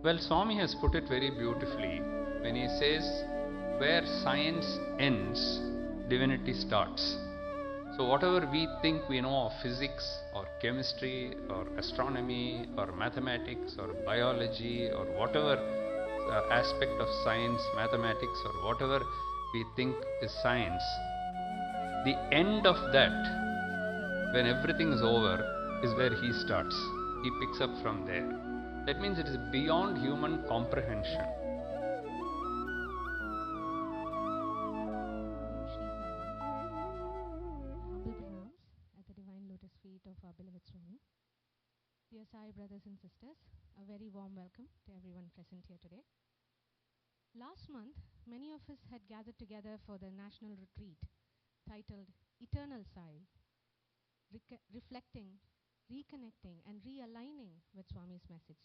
Well, Swami has put it very beautifully when he says, where science ends, divinity starts. So whatever we think we know of physics or chemistry or astronomy or mathematics or biology or whatever aspect of science, mathematics or whatever we think is science, the end of that, when everything is over, is where he starts. He picks up from there. That means it is beyond human comprehension. Humble pranams at the divine lotus feet of our beloved Swami. Dear Sai brothers and sisters, a very warm welcome to everyone present here today. Last month, many of us had gathered together for the national retreat titled Eternal SAI, reflecting, reconnecting and realigning with Swami's message.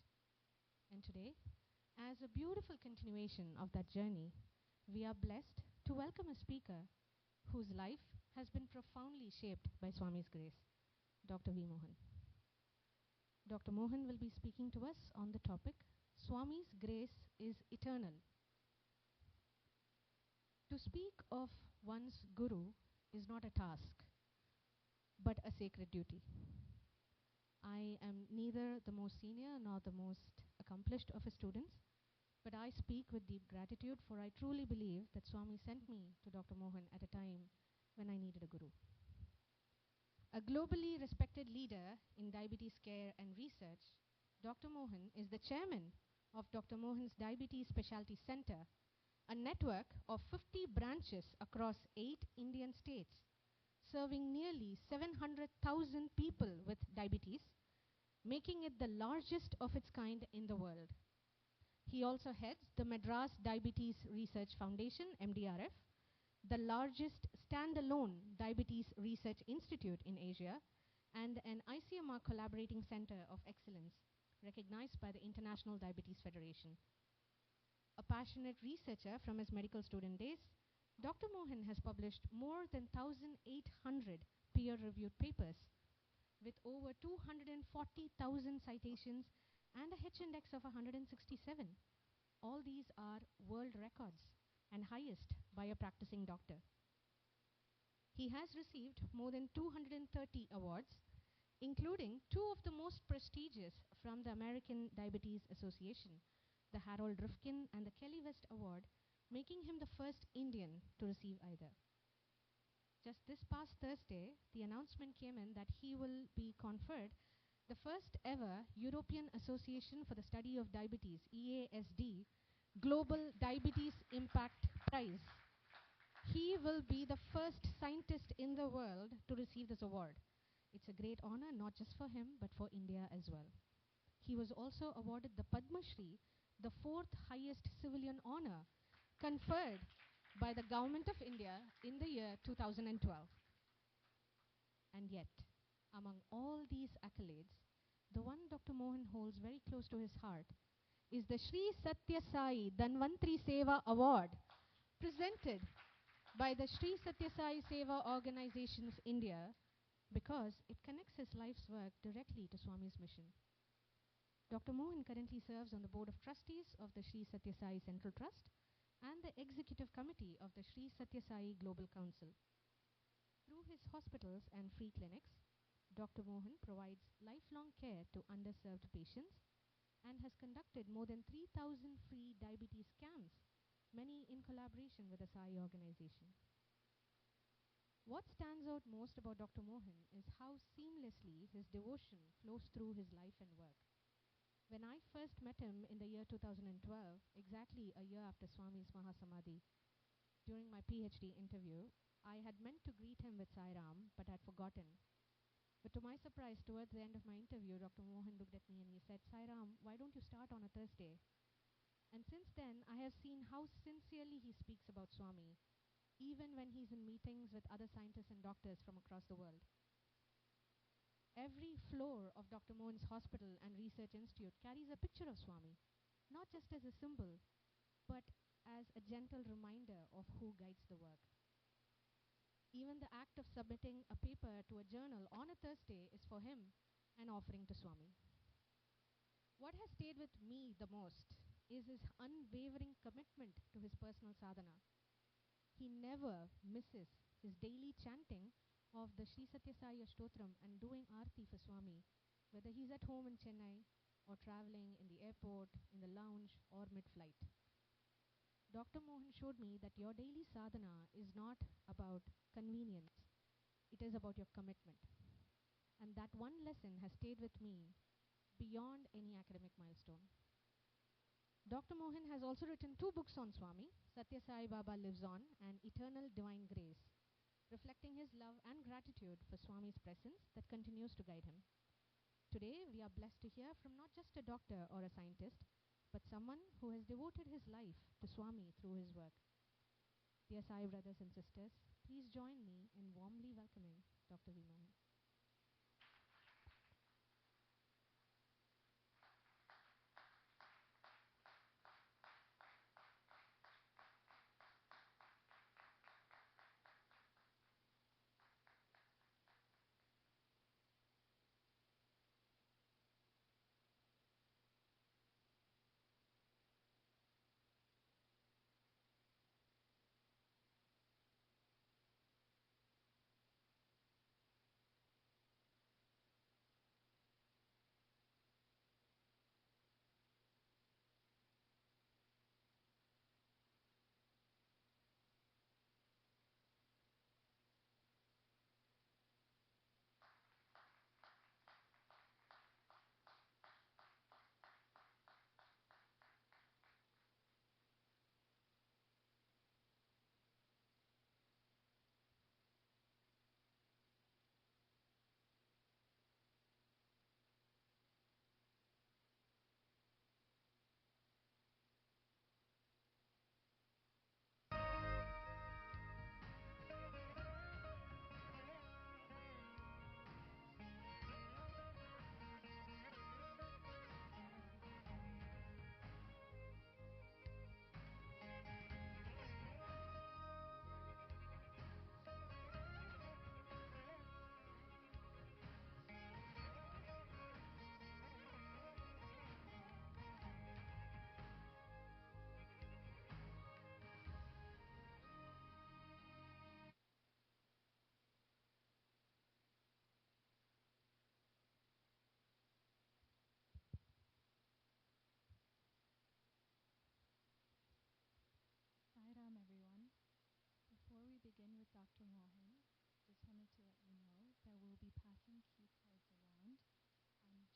And today, as a beautiful continuation of that journey, we are blessed to welcome a speaker whose life has been profoundly shaped by Swami's grace, Dr. V.Mohan. Dr. Mohan will be speaking to us on the topic, Swami's grace is eternal. To speak of one's guru is not a task, but a sacred duty. I am neither the most senior nor the most accomplished of his students, but I speak with deep gratitude, for I truly believe that Swami sent me to Dr. Mohan at a time when I needed a guru. A globally respected leader in diabetes care and research, Dr. Mohan is the chairman of Dr. Mohan's Diabetes Specialty Center, a network of 50 branches across 8 Indian states, serving nearly 700,000 people with diabetes, making it the largest of its kind in the world. He also heads the Madras Diabetes Research Foundation, MDRF, the largest standalone diabetes research institute in Asia, and an ICMR collaborating center of excellence recognized by the International Diabetes Federation. A passionate researcher from his medical student days, Dr. Mohan has published more than 1,800 peer-reviewed papers with over 240,000 citations and a H-index of 167. All these are world records and highest by a practicing doctor. He has received more than 230 awards, including 2 of the most prestigious from the American Diabetes Association, the Harold Rifkin and the Kelly West Award, making him the first Indian to receive either. Just this past Thursday, the announcement came in that he will be conferred the first ever European Association for the Study of Diabetes, EASD, Global Diabetes Impact Prize. He will be the first scientist in the world to receive this award. It's a great honor, not just for him, but for India as well. He was also awarded the Padma Shri, the 4th highest civilian honor conferred by the Government of India in the year 2012. And yet, among all these accolades, the one Dr. Mohan holds very close to his heart is the Sri Sathya Sai Dhanvantri Seva Award, presented by the Sri Sathya Sai Seva Organizations India, because it connects his life's work directly to Swami's mission. Dr. Mohan currently serves on the Board of Trustees of the Sri Sathya Sai Central Trust and the Executive Committee of the Sri Sathya Sai Global Council. Through his hospitals and free clinics, Dr. Mohan provides lifelong care to underserved patients and has conducted more than 3,000 free diabetes camps, many in collaboration with the Sai organization. What stands out most about Dr. Mohan is how seamlessly his devotion flows through his life and work. When I first met him in the year 2012, exactly a year after Swami's Mahasamadhi, during my PhD interview, I had meant to greet him with Sai Ram, but had forgotten. But to my surprise, towards the end of my interview, Dr. Mohan looked at me and he said, "Sai Ram, why don't you start on a Thursday?" And since then, I have seen how sincerely he speaks about Swami, even when he's in meetings with other scientists and doctors from across the world. Every floor of Dr. Mohan's hospital and research institute carries a picture of Swami, not just as a symbol, but as a gentle reminder of who guides the work. Even the act of submitting a paper to a journal on a Thursday is for him an offering to Swami. What has stayed with me the most is his unwavering commitment to his personal sadhana. He never misses his daily chanting of the Sri Sathya Sai Ashtotram and doing Aarti for Swami, whether he's at home in Chennai or traveling in the airport, in the lounge, or mid-flight. Dr. Mohan showed me that your daily sadhana is not about convenience, it is about your commitment. And that one lesson has stayed with me beyond any academic milestone. Dr. Mohan has also written 2 books on Swami, Sathya Sai Baba Lives On and Eternal Divine Grace, reflecting his love and gratitude for Swami's presence that continues to guide him. Today, we are blessed to hear from not just a doctor or a scientist, but someone who has devoted his life to Swami through his work. Dear Sai brothers and sisters, please join me in warmly welcoming Dr. V.Mohan. Sai Ram, everyone. Before we begin with Dr. Mohan, just wanted to let you know that we'll be passing cue cards around,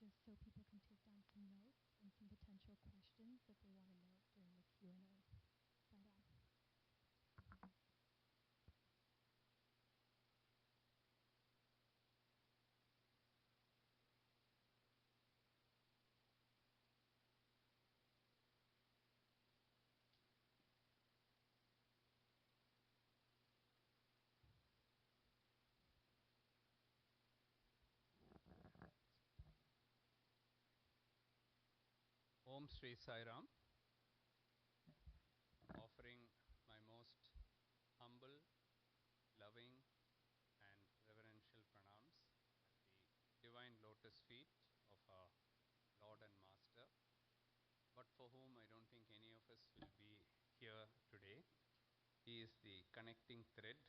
just so people can take down some notes and some potential questions that they want to note during the Q&A. Sai Ram. Om Sri Sai Ram, offering my most humble, loving and reverential pranams at the divine lotus feet of our Lord and Master, but for whom I don't think any of us will be here today. He is the connecting thread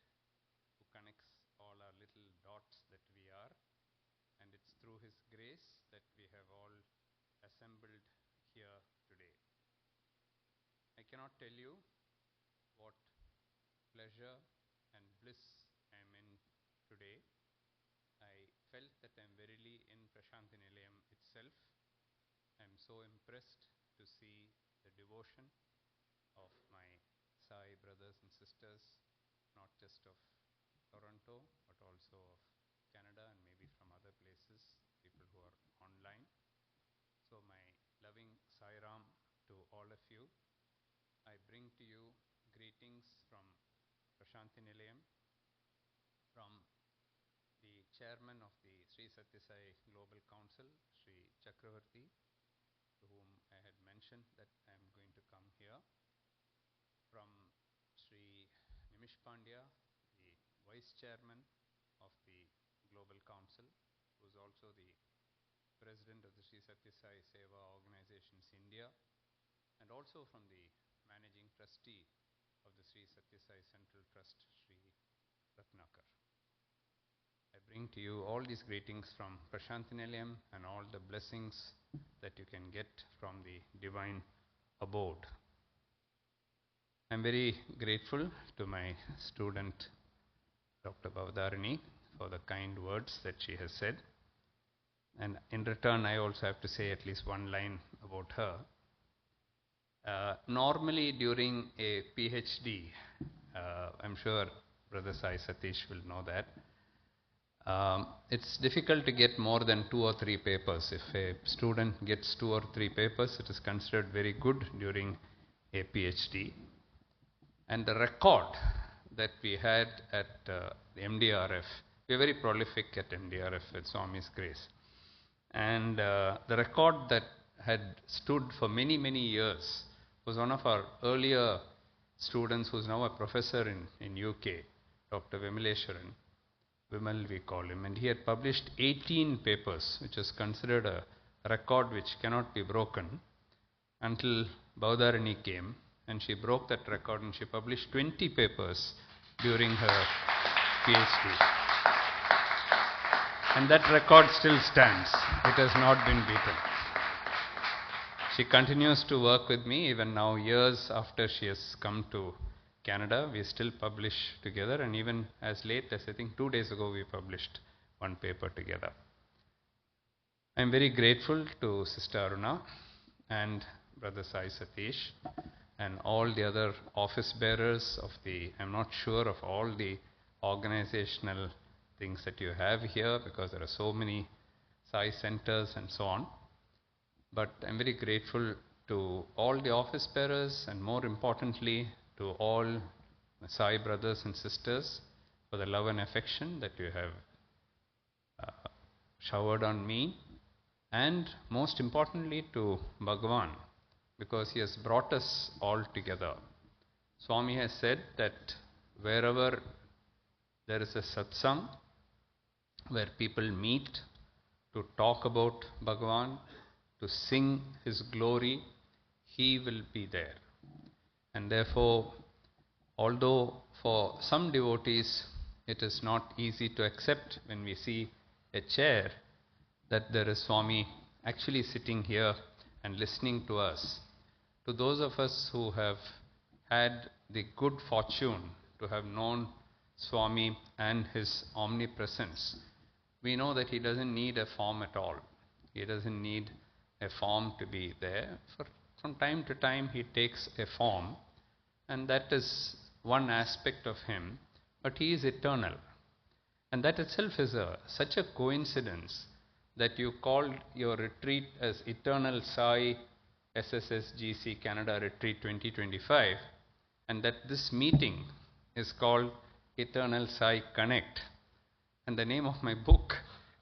who connects all our little dots that we are, and it's through His grace that we have all assembled here today. I cannot tell you what pleasure and bliss I am in today. I felt that I am verily in Prashanthi Nilayam itself. I am so impressed to see the devotion of my Sai brothers and sisters, not just of Toronto, but also of Canada and maybe from other places, people who are online. So my loving Sai Ram to all of you. I bring to you greetings from Prashanthi Nilayam, from the chairman of the Sri Sathya Sai Global Council, Sri Chakravarti, to whom I had mentioned that I am going to come here, from Sri Nimish Pandya, the vice chairman of the Global Council, who is also the president of the Sri Sathya Sai Seva organization and also from the Managing Trustee of the Sri Sathya Sai Central Trust, Sri Ratnakar. I bring to you all these greetings from Prashanthi Nilayam and all the blessings that you can get from the divine abode. I am very grateful to my student Dr. Bhavadharini for the kind words that she has said. And in return, I also have to say at least one line about her. Normally during a PhD, I'm sure Brother Sai Satish will know that, it's difficult to get more than 2 or 3 papers. If a student gets 2 or 3 papers, it is considered very good during a PhD. And the record that we had at the MDRF, we are very prolific at MDRF with Swami's grace. And the record that had stood for many, many years was one of our earlier students who is now a professor in UK, Dr. Vimaleshwaran. Vimal we call him. And he had published 18 papers, which is considered a record which cannot be broken, until Bhavadharini came and she broke that record and she published 20 papers during her PhD. And that record still stands. It has not been beaten. She continues to work with me even now, years after she has come to Canada. We still publish together, and even as late as I think 2 days ago we published one paper together. I am very grateful to Sister Aruna and Brother Sai Satish and all the other office bearers of the, I'm not sure of all the organizational things that you have here, because there are so many Sai centers and so on. But I'm very grateful to all the office bearers, and more importantly to all Sai brothers and sisters for the love and affection that you have showered on me, and most importantly to Bhagawan, because he has brought us all together. Swami has said that wherever there is a satsang, where people meet to talk about Bhagavan, to sing his glory, he will be there. And therefore, although for some devotees it is not easy to accept when we see a chair that there is Swami actually sitting here and listening to us, to those of us who have had the good fortune to have known Swami and his omnipresence, we know that he doesn't need a form at all. He doesn't need a form to be there. From time to time he takes a form, and that is one aspect of him, but he is eternal. And that itself is such a coincidence that you called your retreat as Eternal SAI SSSGC Canada Retreat 2025, and that this meeting is called Eternal SAI Connect. And the name of my book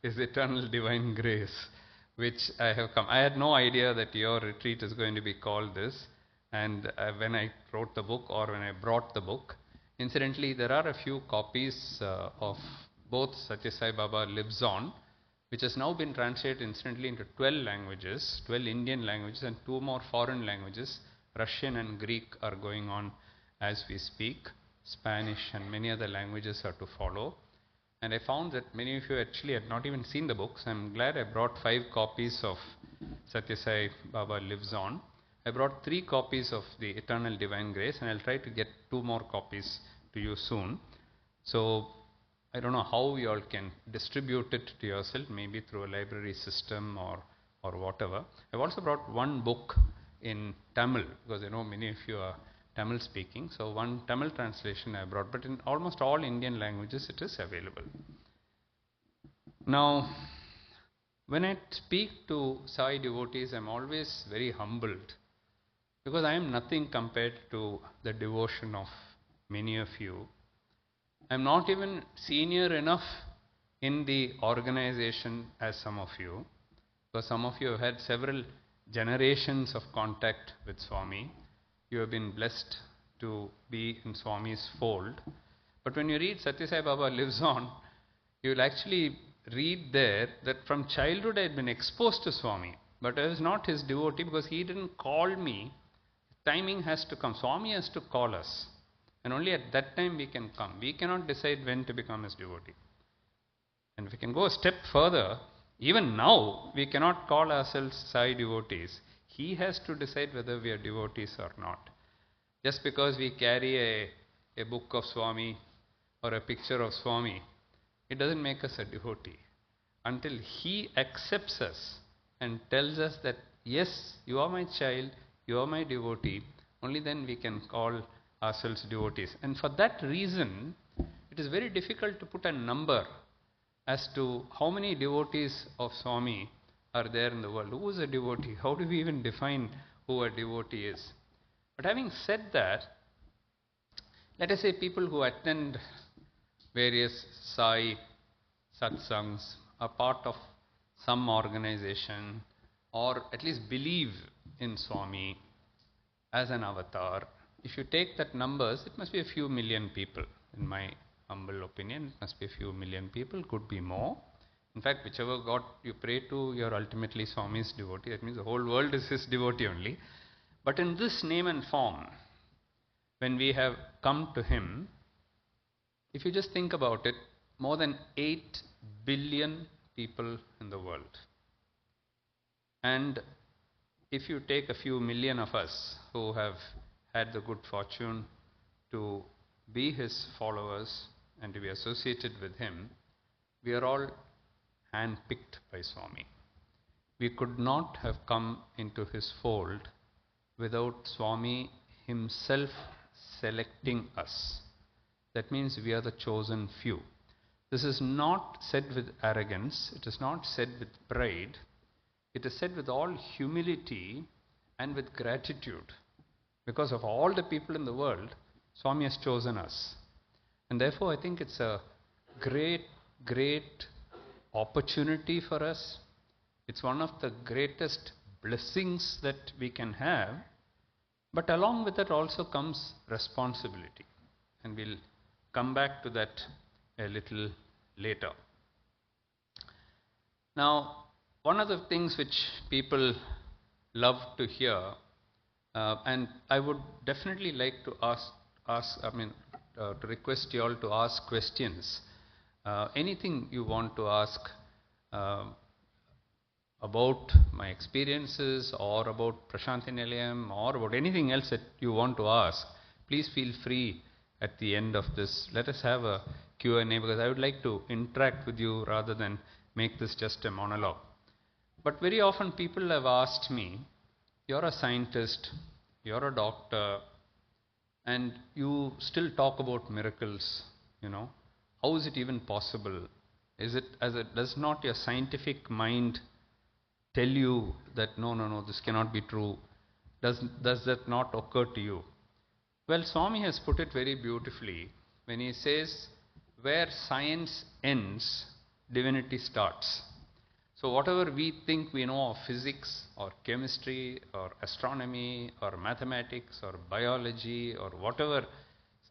is Eternal Divine Grace, which I have come. I had no idea that your retreat is going to be called this. And when I wrote the book, or when I brought the book, incidentally, there are a few copies of both Sathya Sai Baba Lives On, which has now been translated incidentally into 12 languages, 12 Indian languages, and 2 more foreign languages. Russian and Greek are going on as we speak. Spanish and many other languages are to follow. And I found that many of you actually had not even seen the books. I'm glad I brought 5 copies of Sathya Sai Baba Lives On. I brought 3 copies of the Eternal Divine Grace, and I'll try to get 2 more copies to you soon. So I don't know how you all can distribute it to yourself, maybe through a library system or whatever. I've also brought 1 book in Tamil, because I know many of you are Tamil speaking. So 1 Tamil translation I brought, but in almost all Indian languages it is available. Now, when I speak to Sai devotees, I'm always very humbled, because I am nothing compared to the devotion of many of you. I'm not even senior enough in the organization as some of you, because some of you have had several generations of contact with Swami. You have been blessed to be in Swami's fold. But when you read Sathya Sai Baba Lives On, you will actually read there that from childhood I had been exposed to Swami, but I was not his devotee, because he didn't call me timing has to come. Swami has to call us. And only at that time we can come. We cannot decide when to become his devotee. And if we can go a step further, even now we cannot call ourselves Sai devotees. He has to decide whether we are devotees or not. Just because we carry a book of Swami or a picture of Swami, it doesn't make us a devotee. Until he accepts us and tells us that, yes, you are my child, you are my devotee, only then we can call ourselves devotees. And for that reason, it is very difficult to put a number as to how many devotees of Swami are there in the world. Who is a devotee? How do we even define who a devotee is? But having said that, let us say people who attend various Sai satsangs, are part of some organization, or at least believe in Swami as an avatar. If you take that numbers, it must be a few million people. In my humble opinion, it must be a few million people, could be more. In fact, whichever God you pray to, you're ultimately Swami's devotee. That means the whole world is his devotee only. But in this name and form, when we have come to him, if you just think about it, more than 8 billion people in the world. And if you take a few million of us who have had the good fortune to be his followers and to be associated with him, we are all handpicked by Swami. We could not have come into his fold without Swami himself selecting us. That means we are the chosen few. This is not said with arrogance, it is not said with pride, it is said with all humility and with gratitude. Because of all the people in the world, Swami has chosen us. And therefore I think it's a great, great opportunity for us. It's one of the greatest blessings that we can have. But along with it also comes responsibility. And we'll come back to that a little later. Now, one of the things which people love to hear, and I would definitely like to to request you all to ask questions. Anything you want to ask about my experiences or about Prashanthi Nilayam or about anything else that you want to ask, please feel free at the end of this. Let us have a Q&A because I would like to interact with you rather than make this just a monologue. But very often people have asked me, you're a scientist, you're a doctor, and you still talk about miracles, How is it even possible? Does not your scientific mind tell you that no, this cannot be true? Does that not occur to you? Well, Swami has put it very beautifully when he says, where science ends, divinity starts. So whatever we think we know of physics or chemistry or astronomy or mathematics or biology or whatever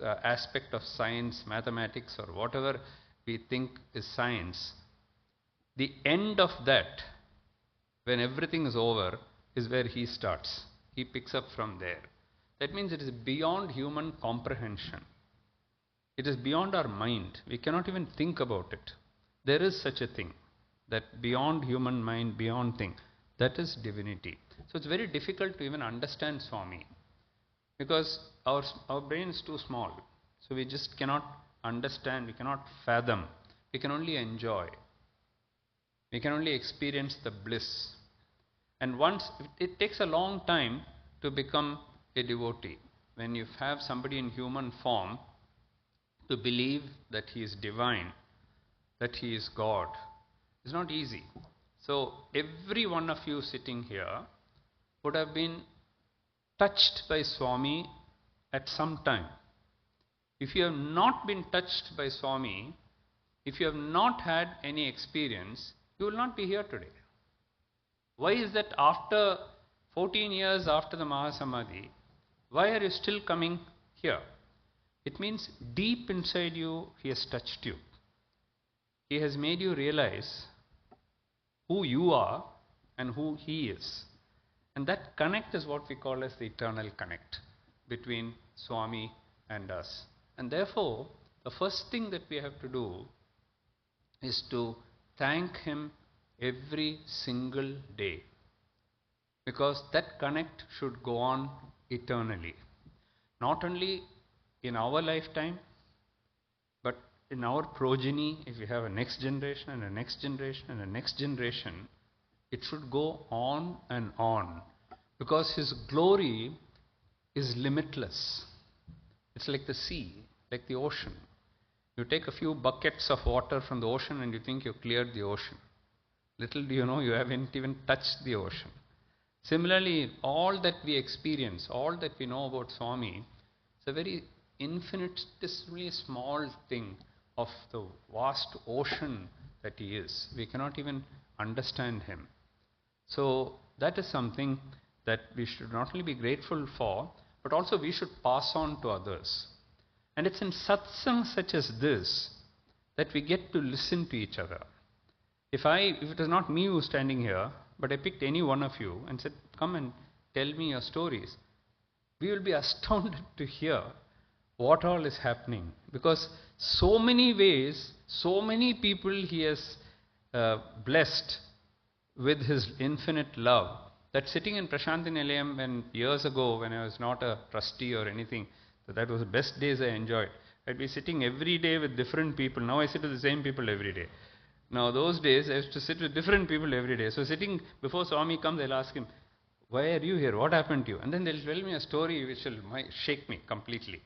aspect of science, mathematics or whatever we think is science, the end of that, when everything is over, is where he starts. He picks up from there. That means it is beyond human comprehension. It is beyond our mind. We cannot even think about it. There is such a thing, that beyond human mind, beyond thing, that is divinity. So it's very difficult to even understand Swami because our brain is too small. So we just cannot understand, we cannot fathom. We can only enjoy. We can only experience the bliss. And once, it takes a long time to become a devotee. When you have somebody in human form, to believe that he is divine, that he is God, is not easy. So every one of you sitting here would have been touched by Swami at some time. If you have not been touched by Swami, if you have not had any experience, you will not be here today. Why is that after 14 years after the Mahasamadhi, why are you still coming here? It means deep inside you, he has touched you. He has made you realize who you are and who he is. And that connect is what we call as the eternal connect between Swami and us. And therefore, the first thing that we have to do is to thank him every single day, because that connect should go on eternally. Not only in our lifetime, but in our progeny, if we have a next generation and a next generation and a next generation, it should go on and on, because his glory is limitless. It's like the sea, like the ocean. You take a few buckets of water from the ocean and you think you've cleared the ocean. Little do you know, you haven't even touched the ocean. Similarly, all that we experience, all that we know about Swami, it's a very infinitesimally small thing of the vast ocean that he is. We cannot even understand him. So that is something that we should not only be grateful for, but also we should pass on to others. And it's in satsang such as this that we get to listen to each other. If it is not me who's standing here, but I picked any one of you and said, come and tell me your stories, we will be astounded to hear what all is happening. Because so many ways, so many people he has blessed with his infinite love, that sitting in Prashanthi Nilayam years ago when I was not a trustee or anything, that was the best days I enjoyed. I'd be sitting every day with different people. Now I sit with the same people every day. Now those days I used to sit with different people every day. So sitting before Swami comes, I'll ask him, why are you here? What happened to you? And then they'll tell me a story which will shake me completely.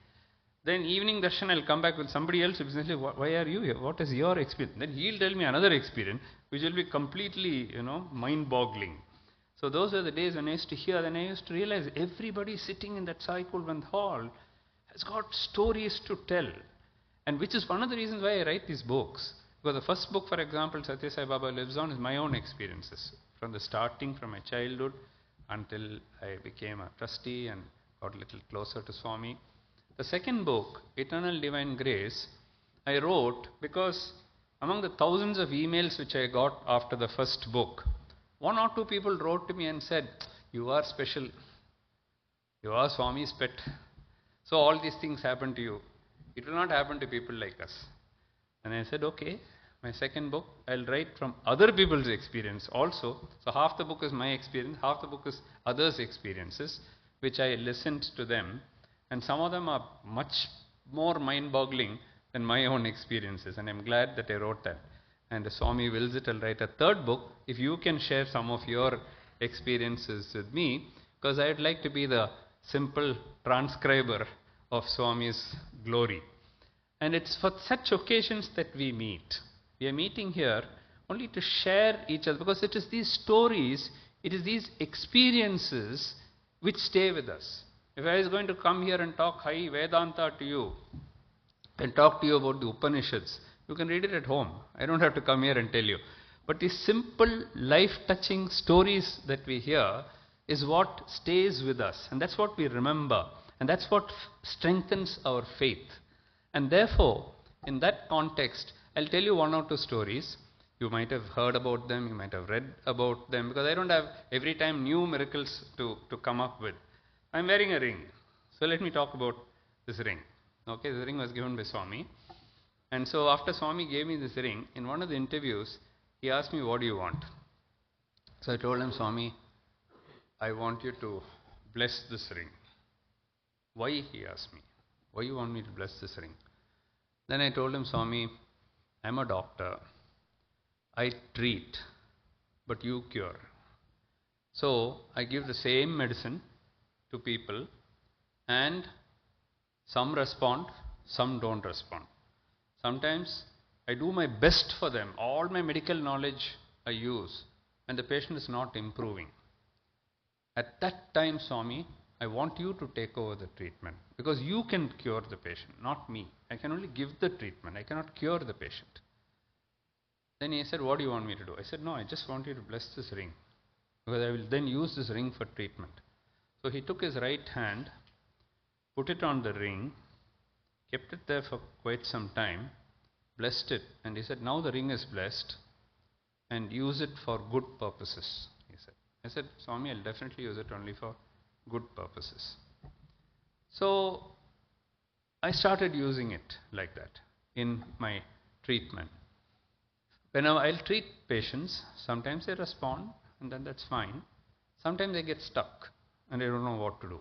Then evening darshan, I'll come back with somebody else who will say, why are you here? What is your experience? Then he'll tell me another experience which will be completely, mind-boggling. So those are the days when I used to hear, then I used to realize everybody sitting in that Sai Kulwant hall has got stories to tell. And which is one of the reasons why I write these books. Because the first book, for example, Sathya Sai Baba lives on, is my own experiences. From the starting, from my childhood, until I became a trustee and got a little closer to Swami. The second book, Eternal Divine Grace, I wrote because among the thousands of emails which I got after the first book, one or two people wrote to me and said, you are special. You are Swami's pet. So all these things happen to you. It will not happen to people like us. And I said, okay, my second book, I'll write from other people's experience also. So half the book is my experience, half the book is others' experiences, which I listened to them. And some of them are much more mind-boggling than my own experiences. And I'm glad that I wrote that. And if Swami wills it, I'll write a third book, if you can share some of your experiences with me, because I'd like to be the simple transcriber of Swami's glory. And it's for such occasions that we meet. We are meeting here only to share each other, because it is these stories, it is these experiences which stay with us. If I was going to come here and talk high Vedanta to you, and talk to you about the Upanishads, you can read it at home. I don't have to come here and tell you. But these simple, life-touching stories that we hear is what stays with us. And that's what we remember. And that's what strengthens our faith. And therefore, in that context, I'll tell you one or two stories. You might have heard about them, you might have read about them, because I don't have every time new miracles to come up with. I'm wearing a ring. So let me talk about this ring. Okay, this ring was given by Swami. And so after Swami gave me this ring, in one of the interviews, he asked me, what do you want? So I told him, Swami, I want you to bless this ring. Why? He asked me. Why you want me to bless this ring? Then I told him, Swami, I'm a doctor. I treat, but you cure. So I give the same medicine to people, and some respond, some don't respond. Sometimes I do my best for them. All my medical knowledge I use, and the patient is not improving. At that time, Swami, I want you to take over the treatment, because you can cure the patient, not me. I can only give the treatment. I cannot cure the patient. Then he said, what do you want me to do? I said, no, I just want you to bless this ring, because I will then use this ring for treatment. So he took his right hand, put it on the ring, kept it there for quite some time, blessed it, and he said, now the ring is blessed, and use it for good purposes, he said. I said, Swami, I'll definitely use it only for good purposes. So I started using it like that in my treatment. Whenever I'll treat patients, sometimes they respond and then that's fine. Sometimes they get stuck and they don't know what to do.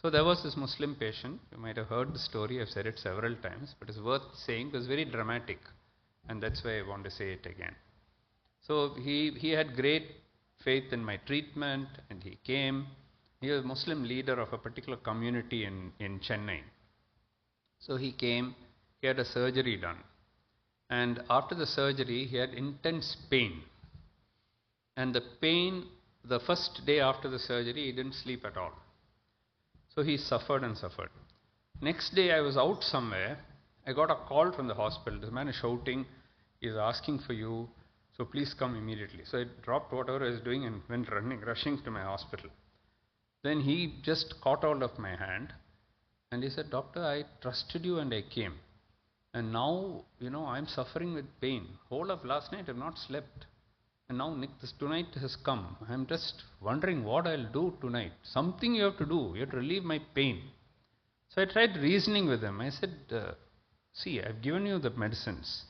So there was this Muslim patient, you might have heard the story, I've said it several times, but it's worth saying, it was very dramatic and that's why I want to say it again. So he had great faith in my treatment and he came. He was a Muslim leader of a particular community in Chennai. So he came, he had a surgery done. And after the surgery, he had intense pain. And the pain, the first day after the surgery, he didn't sleep at all. So he suffered and suffered. Next day, I was out somewhere. I got a call from the hospital. This man is shouting, he's asking for you, so please come immediately. So I dropped whatever I was doing and went rushing to my hospital. Then he just caught hold of my hand and he said, Doctor, I trusted you and I came. And now, I'm suffering with pain. Whole of last night I have not slept. And now tonight has come. I'm just wondering what I'll do tonight. Something you have to do. You have to relieve my pain. So I tried reasoning with him. I said, see, I've given you the medicines.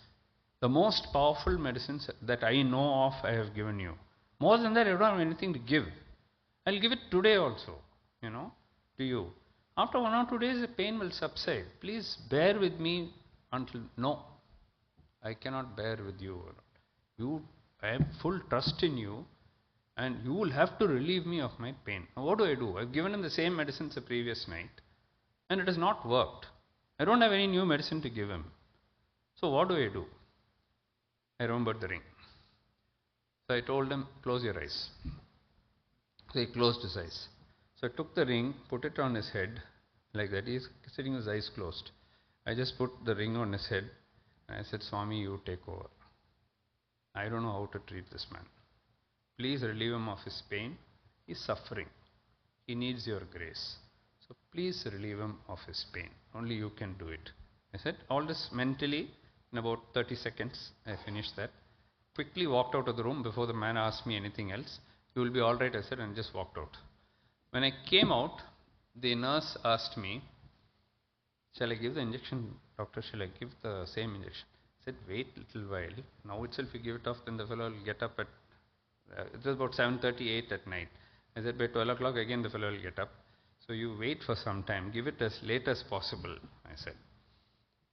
The most powerful medicines that I know of, I have given you. More than that, I don't have anything to give. I'll give it today also, to you. After 1 or 2 days, the pain will subside. Please bear with me until, no, I cannot bear with you. I have full trust in you and you will have to relieve me of my pain. Now what do? I've given him the same medicines the previous night and it has not worked. I don't have any new medicine to give him. So what do? I remembered the ring. So I told him, close your eyes. So he closed his eyes. So I took the ring, put it on his head like that. He's sitting with his eyes closed. I just put the ring on his head and I said, Swami, you take over. I don't know how to treat this man. Please relieve him of his pain. He's suffering. He needs your grace. So please relieve him of his pain. Only you can do it. I said all this mentally. In about 30 seconds, I finished that. Quickly walked out of the room before the man asked me anything else. You will be all right, I said, and just walked out. When I came out, the nurse asked me, shall I give the injection, doctor? Shall I give the same injection? I said, wait a little while. Now itself you give it off, then the fellow will get up at, it was about 7:38 at night. I said, by 12 o'clock again the fellow will get up. So you wait for some time, give it as late as possible, I said.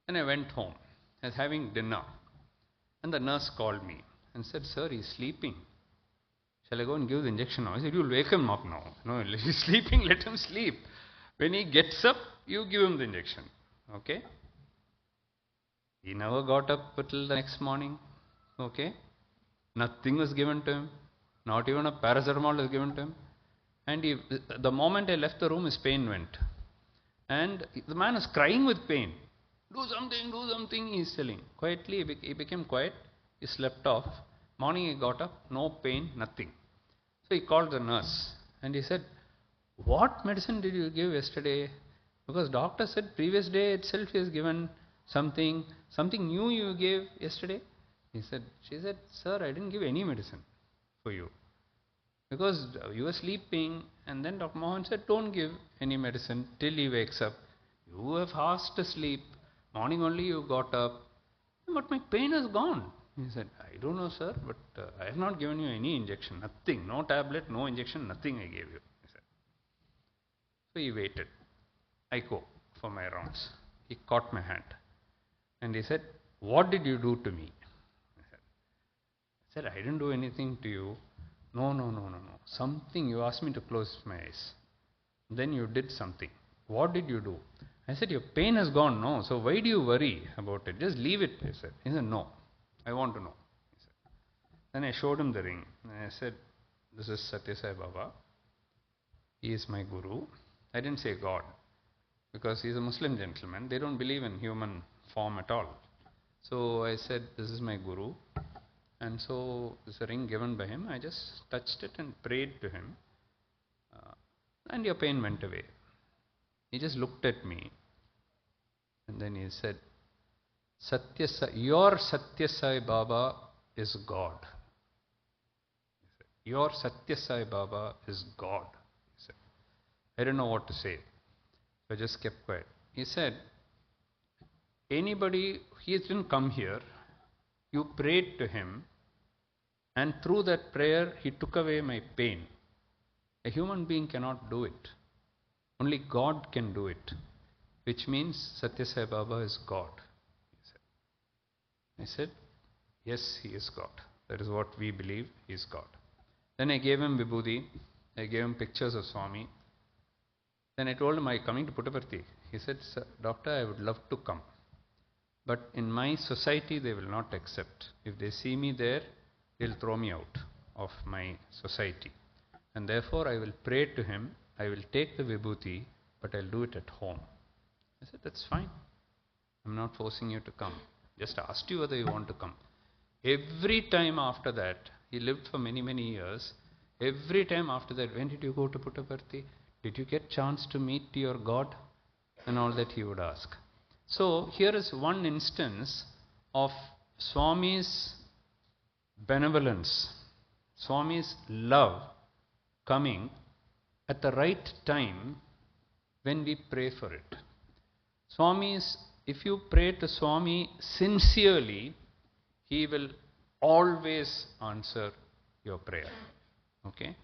Then I went home. I was having dinner. And the nurse called me and said, sir, he's sleeping. Shall I go and give the injection now? I said, you'll wake him up now. No, he's sleeping, let him sleep. When he gets up, you give him the injection. Okay? He never got up until the next morning. Okay? Nothing was given to him. Not even a paracetamol was given to him. And the moment I left the room, his pain went. And the man was crying with pain. Do something, he's telling. Quietly, he became quiet. He slept off. Morning he got up, no pain, nothing. So he called the nurse and he said, what medicine did you give yesterday? Because doctor said previous day itself he has given something new you gave yesterday. She said, sir, I didn't give any medicine for you. Because you were sleeping and then Dr. Mohan said, don't give any medicine till he wakes up. You have fast asleep. Morning only you got up. But my pain is gone. He said, I don't know, sir, but I have not given you any injection. Nothing. No tablet, no injection, nothing I gave you. He said. So he waited. I go for my rounds. He caught my hand. And he said, what did you do to me? I said, I didn't do anything to you. No. Something, you asked me to close my eyes. Then you did something. What did you do? I said, your pain has gone, no. So why do you worry about it? Just leave it, he said. He said, no. I want to know. He said. Then I showed him the ring. And I said, this is Sathya Sai Baba. He is my guru. I didn't say God. Because he's a Muslim gentleman. They don't believe in human form at all. So I said, this is my guru. And so this is a ring given by him. I just touched it and prayed to him. And your pain went away. He just looked at me. And then he said, your Sathya Sai Baba is God. Your Sathya Sai Baba is God. He said. I didn't know what to say. So I just kept quiet. He said, anybody, he didn't come here, you prayed to him, and through that prayer, he took away my pain. A human being cannot do it. Only God can do it, which means Sathya Sai Baba is God. I said, yes, he is God. That is what we believe, he is God. Then I gave him Vibhuti, I gave him pictures of Swami. Then I told him, are you coming to Puttaparthi? He said, doctor, I would love to come. But in my society, they will not accept. If they see me there, they'll throw me out of my society. And therefore, I will pray to him, I will take the Vibhuti, but I'll do it at home. I said, that's fine. I'm not forcing you to come. Just asked you whether you want to come. Every time after that, he lived for many, many years. Every time after that, when did you go to Puttaparthi? Did you get chance to meet your God? And all that he would ask. So here is one instance of Swami's benevolence, Swami's love coming at the right time when we pray for it. If you pray to Swami sincerely, he will always answer your prayer. Okay?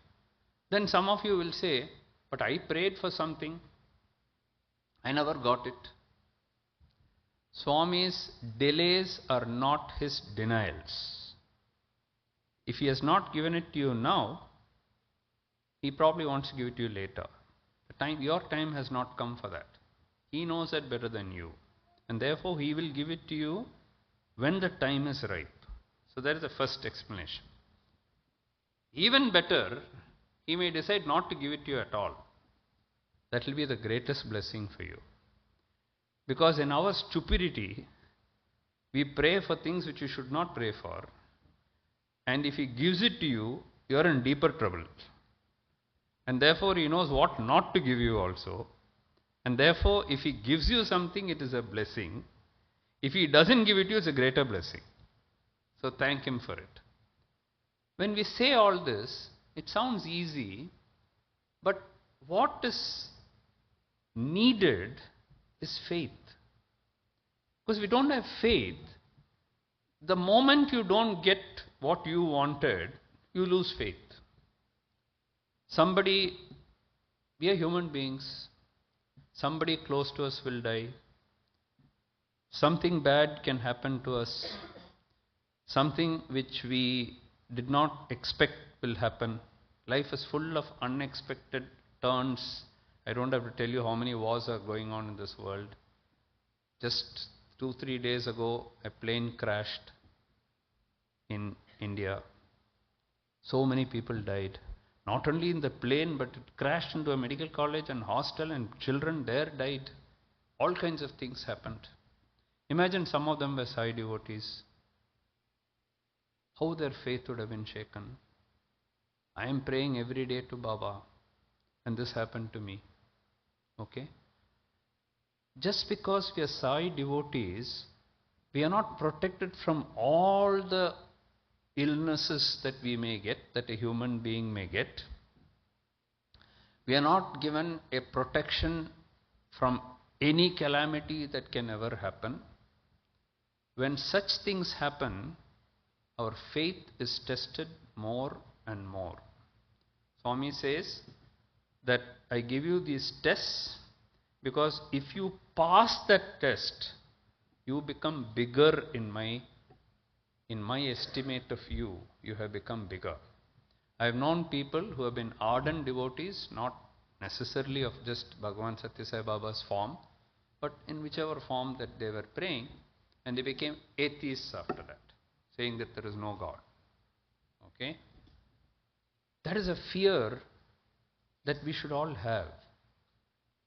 Then some of you will say, but I prayed for something, I never got it. Swami's delays are not his denials. If he has not given it to you now, he probably wants to give it to you later. Your time has not come for that. He knows that better than you. And therefore, he will give it to you when the time is ripe. So that is the first explanation. Even better, he may decide not to give it to you at all. That will be the greatest blessing for you. Because in our stupidity, we pray for things which you should not pray for. And if he gives it to you, you are in deeper trouble. And therefore, he knows what not to give you also. And therefore, if he gives you something, it is a blessing. If he doesn't give it to you, it's a greater blessing. So thank him for it. When we say all this, it sounds easy, but what is needed is faith. Because we don't have faith, the moment you don't get what you wanted, you lose faith. We are human beings. Somebody close to us will die. Something bad can happen to us. Something which we did not expect will happen. Life is full of unexpected turns. I don't have to tell you how many wars are going on in this world. Just 2-3 days ago, a plane crashed in India. So many people died. Not only in the plane, but it crashed into a medical college and hostel, and children there died. All kinds of things happened. Imagine some of them were Sai devotees. How their faith would have been shaken. I am praying every day to Baba, and this happened to me. Okay? Just because we are Sai devotees, we are not protected from all the illnesses that we may get, that a human being may get. We are not given a protection from any calamity that can ever happen. When such things happen, our faith is tested more and more. Swami says that I give you these tests because if you pass that test, you become bigger in my estimate of you. You have become bigger. I have known people who have been ardent devotees, not necessarily of just Bhagawan Sathya Sai Baba's form, but in whichever form that they were praying, and they became atheists after that, saying that there is no God. Okay? That is a fear that we should all have.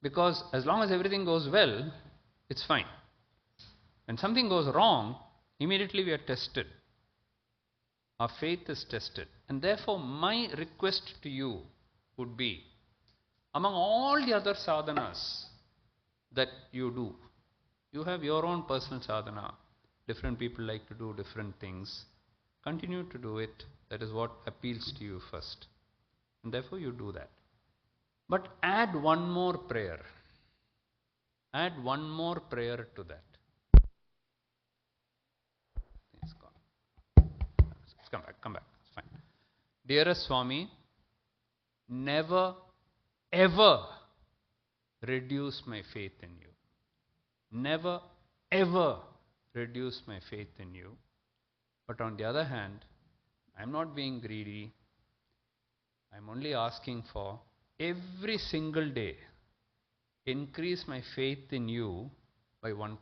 Because as long as everything goes well, it's fine. When something goes wrong, immediately we are tested. Our faith is tested. And therefore, my request to you would be, among all the other sadhanas that you do, you have your own personal sadhana. Different people like to do different things. Continue to do it. That is what appeals to you first. And therefore you do that. But add one more prayer. Add one more prayer to that. It's gone. Let's come back. It's fine. Dearest Swami, never ever reduce my faith in you. Never ever reduce my faith in you. But on the other hand, I'm not being greedy. I'm only asking for every single day increase my faith in you by 1%.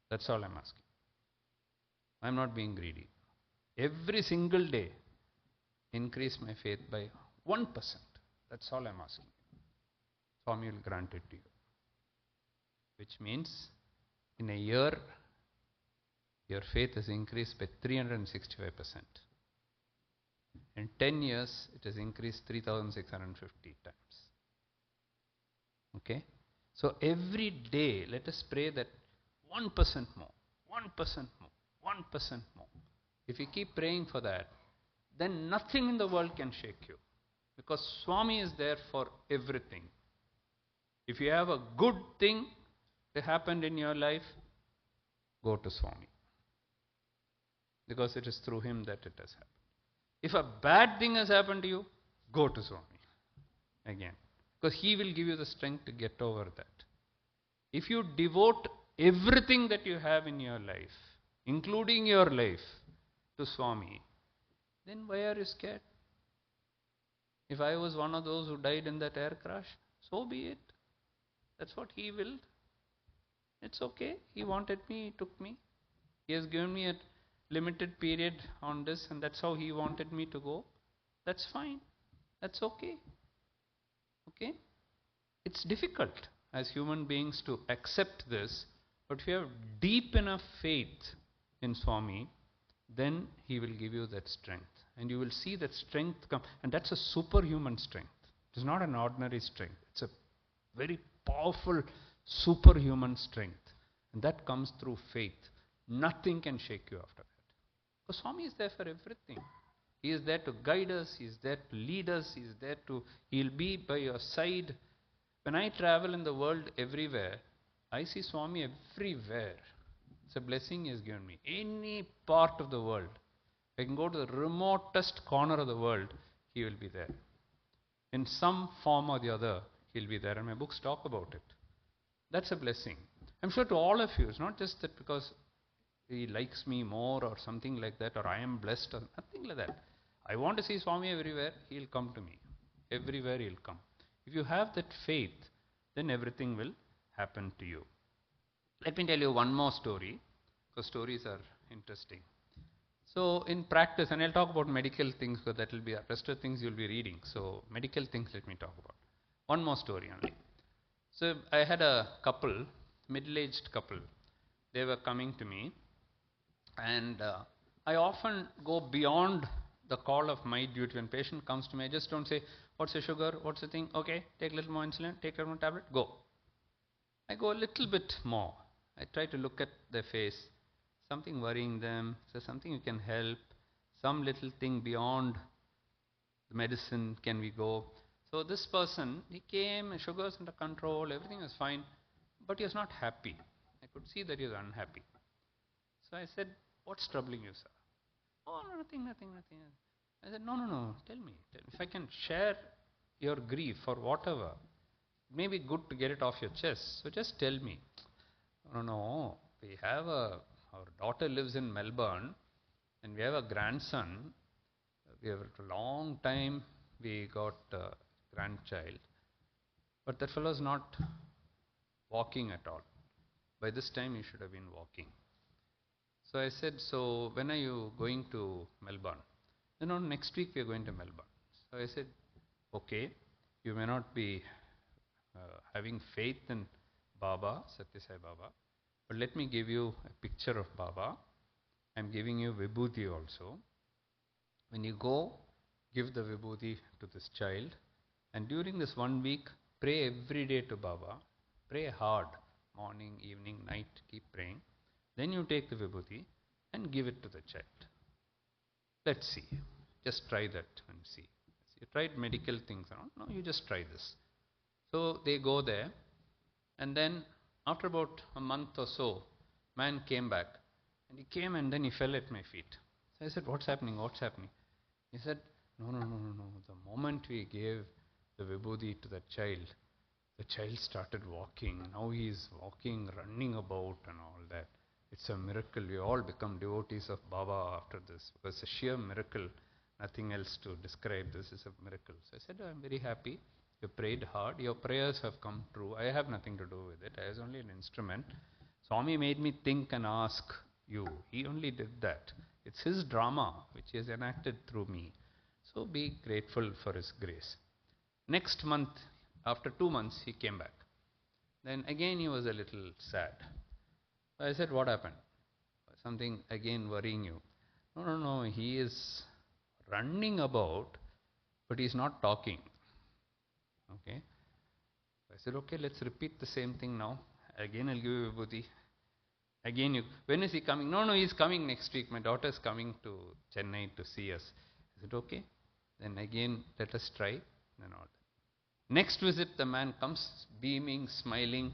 That's all I'm asking. I'm not being greedy. Every single day increase my faith by 1%. That's all I'm asking. Swami will grant it to you. Which means in a year, your faith has increased by 365%. In 10 years, it has increased 3,650 times. Okay? So every day, let us pray that 1% more, 1% more, 1% more. If you keep praying for that, then nothing in the world can shake you. Because Swami is there for everything. If you have a good thing that happened in your life, go to Swami. Because it is through him that it has happened. If a bad thing has happened to you, go to Swami. Again. Because he will give you the strength to get over that. If you devote everything that you have in your life, including your life, to Swami, then why are you scared? If I was one of those who died in that air crash, so be it. That's what he willed. It's okay. He wanted me, he took me. He has given me a limited period on this, and that's how he wanted me to go. That's fine. That's okay. Okay? It's difficult as human beings to accept this, but if you have deep enough faith in Swami, then he will give you that strength. And you will see that strength come. And that's a superhuman strength. It is not an ordinary strength. It's a very powerful superhuman strength. And that comes through faith. Nothing can shake you after that. Because Swami is there for everything. He is there to guide us. He is there to lead us. He'll be by your side. When I travel in the world everywhere, I see Swami everywhere. It's a blessing he has given me. Any part of the world. I can go to the remotest corner of the world, he will be there. In some form or the other, he'll be there. And my books talk about it. That's a blessing. I'm sure to all of you, it's not just that because he likes me more or something like that, or I am blessed or nothing like that. I want to see Swami everywhere, he'll come to me. Everywhere he'll come. If you have that faith, then everything will happen to you. Let me tell you one more story, because stories are interesting. So in practice, and I'll talk about medical things, because that will be the rest of the things you'll be reading. So medical things, let me talk about. One more story only. So I had a couple, middle-aged couple. They were coming to me, and I often go beyond the call of my duty. When patient comes to me, I just don't say, what's your sugar, what's the thing, okay, take a little more insulin, take a little more tablet, go. I go a little bit more. I try to look at their face, something worrying them, so something you can help, some little thing beyond the medicine, can we go? So this person, he came, sugars under control, everything was fine, but he was not happy. I could see that he was unhappy. So I said, what's troubling you, sir? Oh, nothing. I said, no, tell me. If I can share your grief or whatever, it may be good to get it off your chest, so just tell me. No, we have our daughter lives in Melbourne, and we have a grandson. We have a long time, we got a grandchild, but that fellow is not walking at all. By this time, he should have been walking. So I said, so when are you going to Melbourne? No, next week we are going to Melbourne. So I said, okay, you may not be having faith in Baba, Sathya Sai Baba, but let me give you a picture of Baba. I'm giving you Vibhuti also. When you go, give the Vibhuti to this child, and during this 1 week, pray every day to Baba. Pray hard, morning, evening, night, keep praying. Then you take the Vibhuti and give it to the child. Let's see. Just try that and see. You tried medical things around. No, you just try this. So they go there, and then after about a month or so, man came back, and he came and then he fell at my feet. So I said, "What's happening? What's happening?" He said, "No. The moment we gave the vibhuti to that child, the child started walking. Now he is walking, running about and all that. It's a miracle. We all become devotees of Baba after this. It's a sheer miracle. Nothing else to describe. This is a miracle." So I said, "I'm very happy. You prayed hard. Your prayers have come true. I have nothing to do with it. I was only an instrument. Swami made me think and ask you. He only did that. It's his drama which he has enacted through me. So be grateful for his grace." Next month, after 2 months, he came back. Then again he was a little sad. I said, "What happened? Something again worrying you?" No. He is running about, but he's not talking. Okay. I said, "Okay, let's repeat the same thing now. Again I'll give you vibhuti. Again, when is he coming?" No, he's coming next week. My daughter is coming to Chennai to see us." I said, "Okay. Then again, let us try." And all that. Next visit, the man comes beaming, smiling.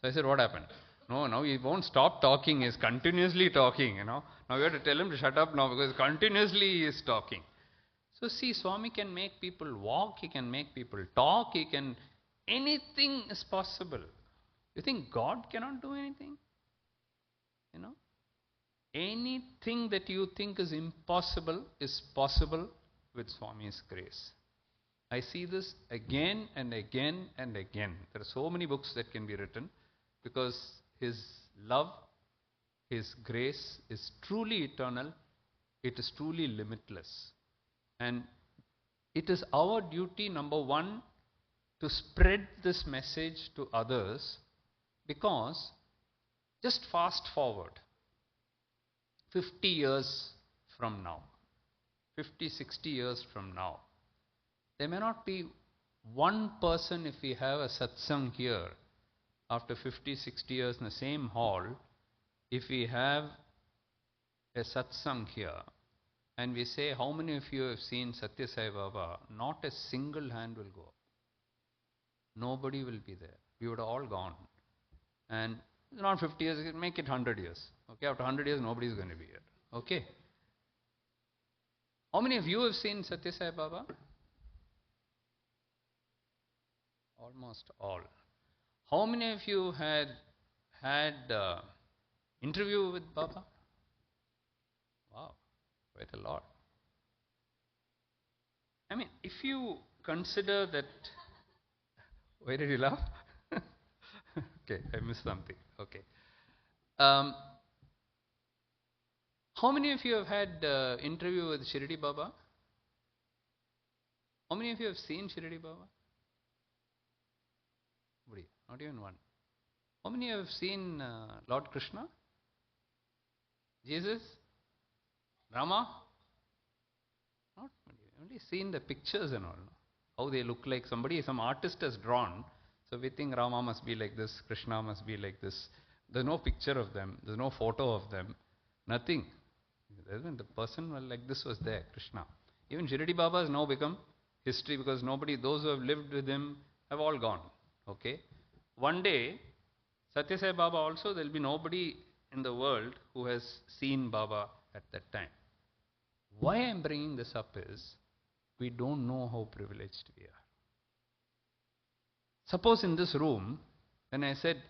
So I said, "What happened?" No, now he won't stop talking. He's continuously talking, Now we have to tell him to shut up now because continuously he is talking. So see, Swami can make people walk. He can make people talk. Anything is possible. You think God cannot do anything? Anything that you think is impossible is possible with Swami's grace. I see this again and again and again. There are so many books that can be written because his love, his grace is truly eternal. It is truly limitless. And it is our duty, number one, to spread this message to others, because just fast forward 50 years from now, 50, 60 years from now, there may not be one person, if we have a satsang here, after 50, 60 years in the same hall, if we have a satsang here, and we say, "How many of you have seen Sathya Sai Baba?" Not a single hand will go up. Nobody will be there. We would have all gone. And not 50 years, make it 100 years. Okay, after 100 years, nobody is going to be here. Okay. How many of you have seen Sathya Sai Baba? Almost all. How many of you had interview with Baba? Wow, quite a lot. I mean, if you consider that, why did you laugh? Okay, I missed something. Okay. How many of you have had interview with Shirdi Baba? How many of you have seen Shirdi Baba? Nobody, not even one. How many have seen Lord Krishna? Jesus? Rama? Not many. Only seen the pictures and all. How they look like. Some artist has drawn. So we think Rama must be like this, Krishna must be like this. There's no picture of them. There's no photo of them. Nothing. The person like this was there, Krishna. Even Shirdi Baba has now become history because those who have lived with him have all gone. Okay. One day, Sathya Sai Baba also, there will be nobody in the world who has seen Baba at that time. Why I am bringing this up is, we don't know how privileged we are. Suppose in this room, when I said,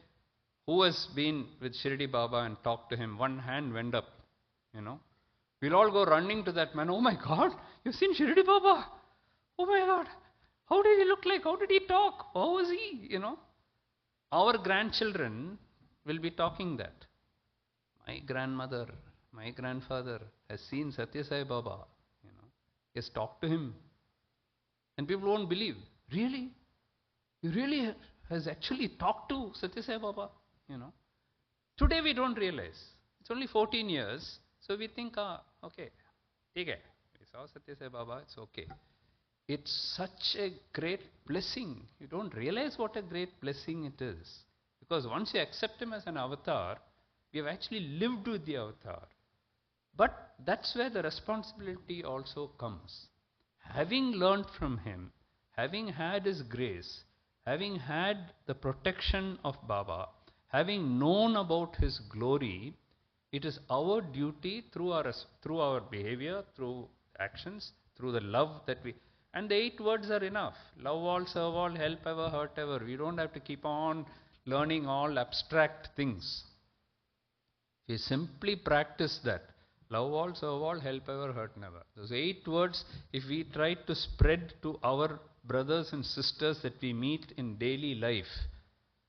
"Who has been with Shirdi Baba and talked to him?" one hand went up, We'll all go running to that man. "Oh my God, you've seen Shirdi Baba? Oh my God, how did he look like? How did he talk? How was he?" Our grandchildren will be talking that. My grandmother, my grandfather has seen Sathya Sai Baba. He has talked to him. And people won't believe. Really? You really has actually talked to Sathya Sai Baba? Today we don't realize. It's only 14 years. So we think, okay, take it. We saw Sathya Sai Baba, it's okay. It's such a great blessing. You don't realize what a great blessing it is. Because once you accept him as an avatar, we have actually lived with the avatar. But that's where the responsibility also comes. Having learned from him, having had his grace, having had the protection of Baba, having known about his glory, it is our duty through our behavior, through actions, through the love that we... And the 8 words are enough. Love all, serve all, help ever, hurt ever. We don't have to keep on learning all abstract things. We simply practice that. Love all, serve all, help ever, hurt never. Those 8 words, if we try to spread to our brothers and sisters that we meet in daily life,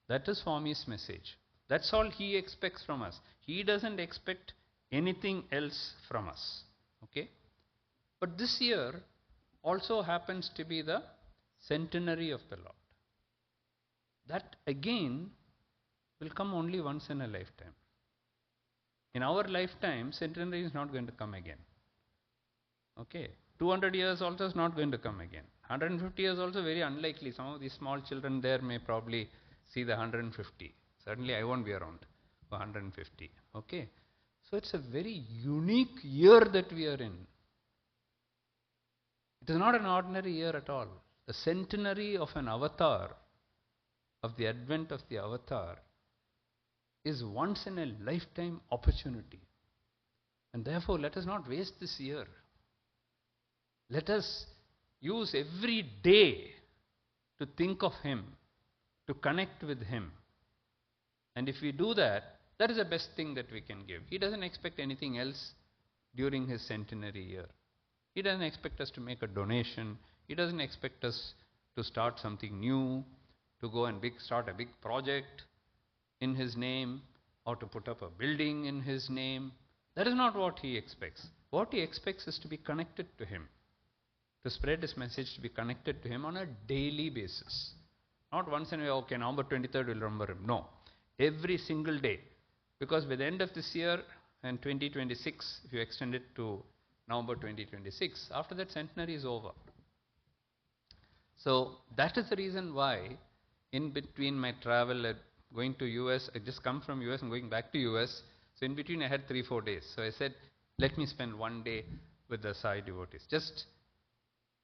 that is Swami's message. That's all he expects from us. He doesn't expect anything else from us. Okay? But this year also happens to be the centenary of the Lord. That again will come only once in a lifetime. In our lifetime, centenary is not going to come again. Okay? 200 years also is not going to come again. 150 years also very unlikely. Some of these small children there may probably see the 150. Certainly I won't be around for 150. Okay? So it's a very unique year that we are in. It is not an ordinary year at all. The centenary of an avatar, of the advent of the avatar, is once in a lifetime opportunity. And therefore let us not waste this year. Let us use every day to think of him, to connect with him. And if we do that, that is the best thing that we can give. He doesn't expect anything else during his centenary year. He doesn't expect us to make a donation. He doesn't expect us to start something new, to go and start a big project in his name, or to put up a building in his name. That is not what he expects. What he expects is to be connected to him, to spread his message, to be connected to him on a daily basis. Not once in a while, okay, November 23rd we'll remember him. No. Every single day. Because by the end of this year and 2026, if you extend it to November 2026, after that centenary is over. So that is the reason why in between my travel, going to US, I just come from US and going back to US. So in between I had 3-4 days. So I said, let me spend one day with the Sai devotees. Just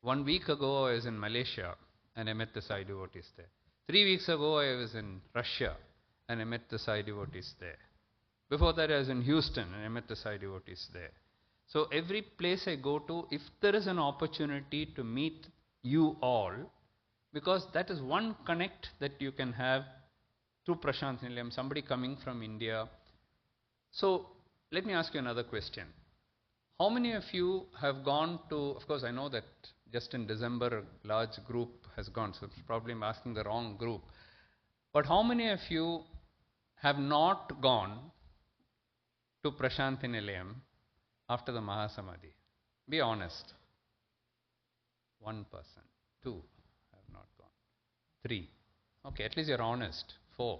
1 week ago I was in Malaysia and I met the Sai devotees there. 3 weeks ago I was in Russia and I met the Sai devotees there. Before that I was in Houston and I met the Sai devotees there. So every place I go to, if there is an opportunity to meet you all, because that is one connect that you can have through Prashanthi Nilayam, somebody coming from India. So let me ask you another question. How many of you have gone to, of course I know that just in December a large group has gone, so probably I'm asking the wrong group. But how many of you have not gone to Prashanthi Nilayam after the Mahasamadhi? Be honest. 1 person. 2 have not gone. 3. Okay, at least you're honest. 4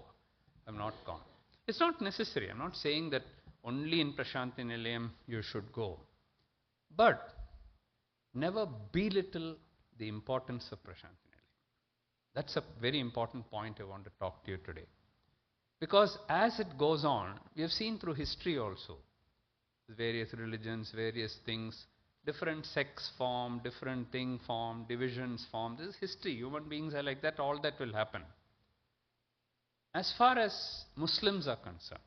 have not gone. It's not necessary. I'm not saying that only in Prashanthi Nilayam you should go. But never belittle the importance of Prashanthi Nilayam. That's a very important point I want to talk to you today. Because as it goes on, we have seen through history also, various religions, various things, different sects form, different thing form, divisions form. This is history. Human beings are like that. All that will happen. As far as Muslims are concerned,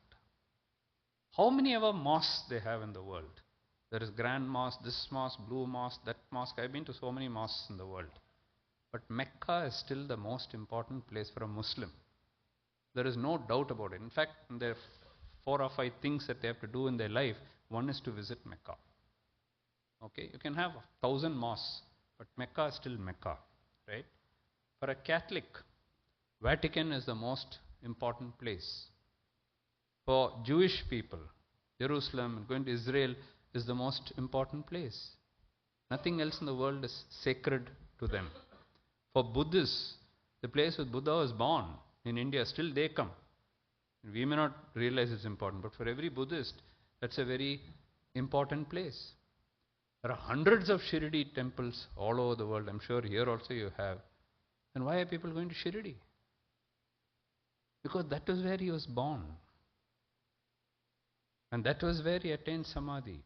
how many ever mosques they have in the world? There is Grand Mosque, this mosque, Blue Mosque, that mosque. I've been to so many mosques in the world. But Mecca is still the most important place for a Muslim. There is no doubt about it. In fact, there are 4 or 5 things that they have to do in their life. One is to visit Mecca. Okay, you can have 1,000 mosques, but Mecca is still Mecca, right? For a Catholic, Vatican is the most important place. For Jewish people, Jerusalem, going to Israel is the most important place. Nothing else in the world is sacred to them. For Buddhists, the place where Buddha was born in India, still they come. We may not realize it's important, but for every Buddhist, that's a very important place. There are hundreds of Shirdi temples all over the world. I'm sure here also you have. And why are people going to Shirdi? Because that was where he was born. And that was where he attained Samadhi.